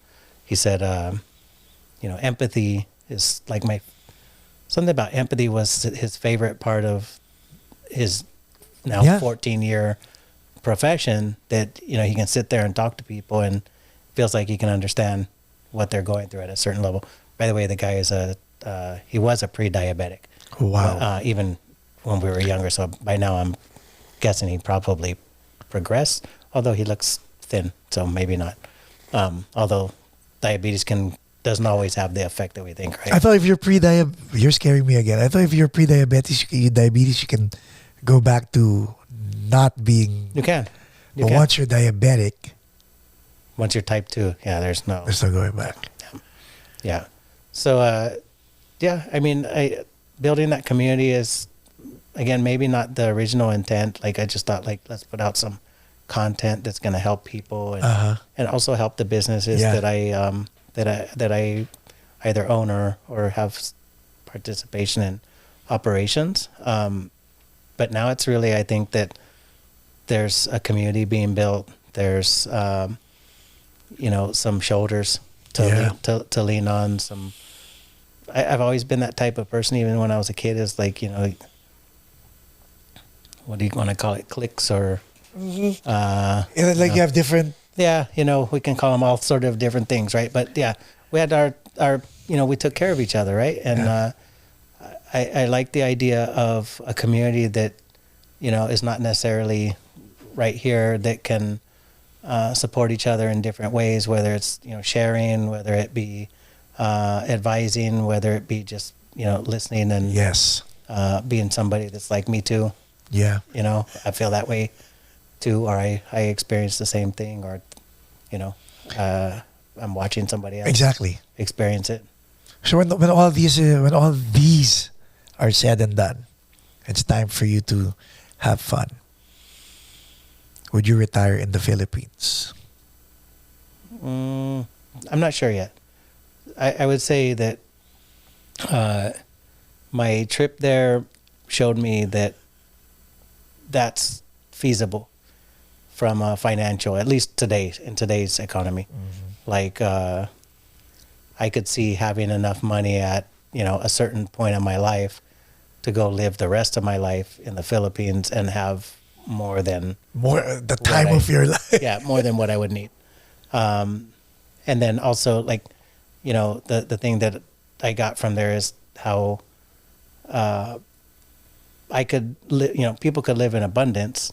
S1: he said, empathy is like something about empathy was his favorite part of his now 14-year profession, that, he can sit there and talk to people and feels like he can understand what they're going through at a certain level. By the way, the guy is he was a pre-diabetic.
S2: Wow.
S1: Even when we were younger. So by now I'm guessing he probably progressed, although he looks thin, so maybe not. Although diabetes doesn't always have the effect that we think, right?
S2: I thought if you're you're scaring me again. I thought if you're pre-diabetes, diabetes, you can go back to not being.
S1: You can.
S2: But once you're diabetic,
S1: once you're type 2, there's no
S2: going back.
S1: Yeah. So, I mean, building that community is, again, maybe not the original intent. Like, I just thought, like, let's put out some content that's going to help people and also help the businesses that I either own or have participation in operations. But now it's really, I think that there's a community being built. There's, some shoulders to lean on. I've always been that type of person, even when I was a kid, is like, what do you want to call it? Cliques or,
S2: you have different.
S1: Yeah. We can call them all sort of different things. Right. But yeah, we had our, we took care of each other. Right. And, I like the idea of a community that, is not necessarily right here that can, support each other in different ways, whether it's, sharing, whether it be advising, whether it be just, listening and
S2: Yes.
S1: being somebody that's like me too.
S2: Yeah.
S1: I feel that way too, or I experience the same thing, or, I'm watching somebody else
S2: Exactly.
S1: experience it.
S2: So when all these are said and done, it's time for you to have fun. Would you retire in the Philippines?
S1: I'm not sure yet. I would say that my trip there showed me that that's feasible from a financial, at least in today's economy. Like I could see having enough money at a certain point in my life to go live the rest of my life in the Philippines and have more than
S2: The time of your life.
S1: yeah, more than what I would need. And then also, like, the thing that I got from there is how I could people could live in abundance,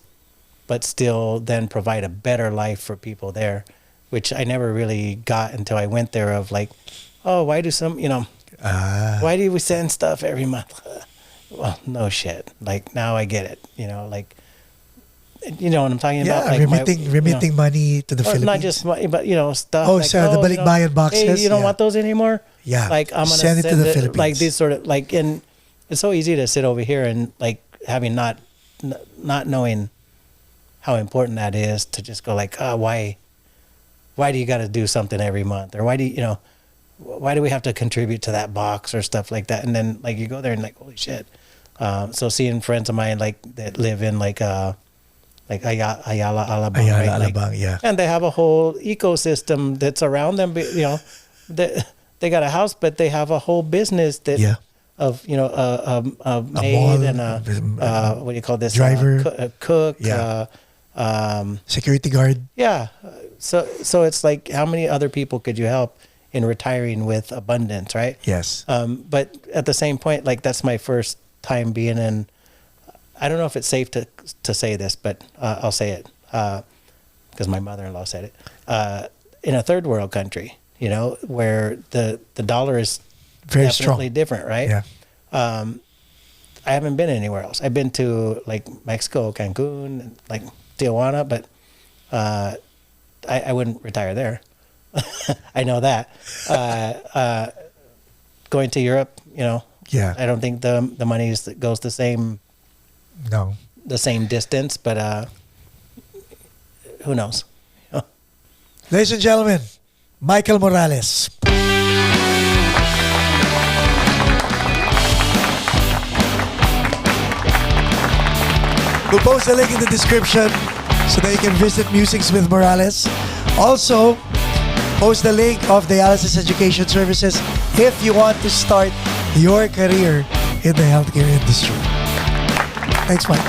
S1: but still then provide a better life for people there, which I never really got until I went there. Of like, oh, why do why do we send stuff every month? Well, no shit. Like, now I get it. Like, you know what I'm talking about? Like
S2: remitting money to the Philippines.
S1: Not just money, but stuff.
S2: Oh,
S1: like,
S2: so the balikbayan boxes.
S1: Hey, you don't want those anymore?
S2: Yeah.
S1: Like, I'm gonna
S2: send it to the Philippines.
S1: Like these sort of like, and it's so easy to sit over here and like having not knowing how important that is to just go like, why do you got to do something every month, or why do why do we have to contribute to that box or stuff like that? And then like you go there and like, holy shit. So seeing friends of mine like that live in like Ayala, Alabang, right?
S2: Alabang, yeah.
S1: And they have a whole ecosystem that's around them. They got a house, but they have a whole business that of a maid and what do you call this,
S2: driver,
S1: a cook,
S2: security guard.
S1: Yeah. So it's like, how many other people could you help in retiring with abundance, right?
S2: Yes.
S1: But at the same point, like, that's my first time being in, I don't know if it's safe to say this, but I'll say it because my mother-in-law said it, in a third world country, where the dollar is
S2: very
S1: definitely
S2: strong,
S1: different, right?
S2: Yeah.
S1: I haven't been anywhere else. I've been to like Mexico, Cancun, and like Tijuana, but I wouldn't retire there. I know that. Going to Europe,
S2: Yeah.
S1: I don't think the money goes the same distance, but who knows?
S2: Ladies and gentlemen, Michael Morales. We'll post the link in the description so that you can visit Musings with Morales. Also, post the link of Dialysis Education Services if you want to start your career in the healthcare industry. Thanks, Mike.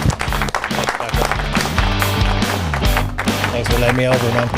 S1: Thanks for letting me over, man.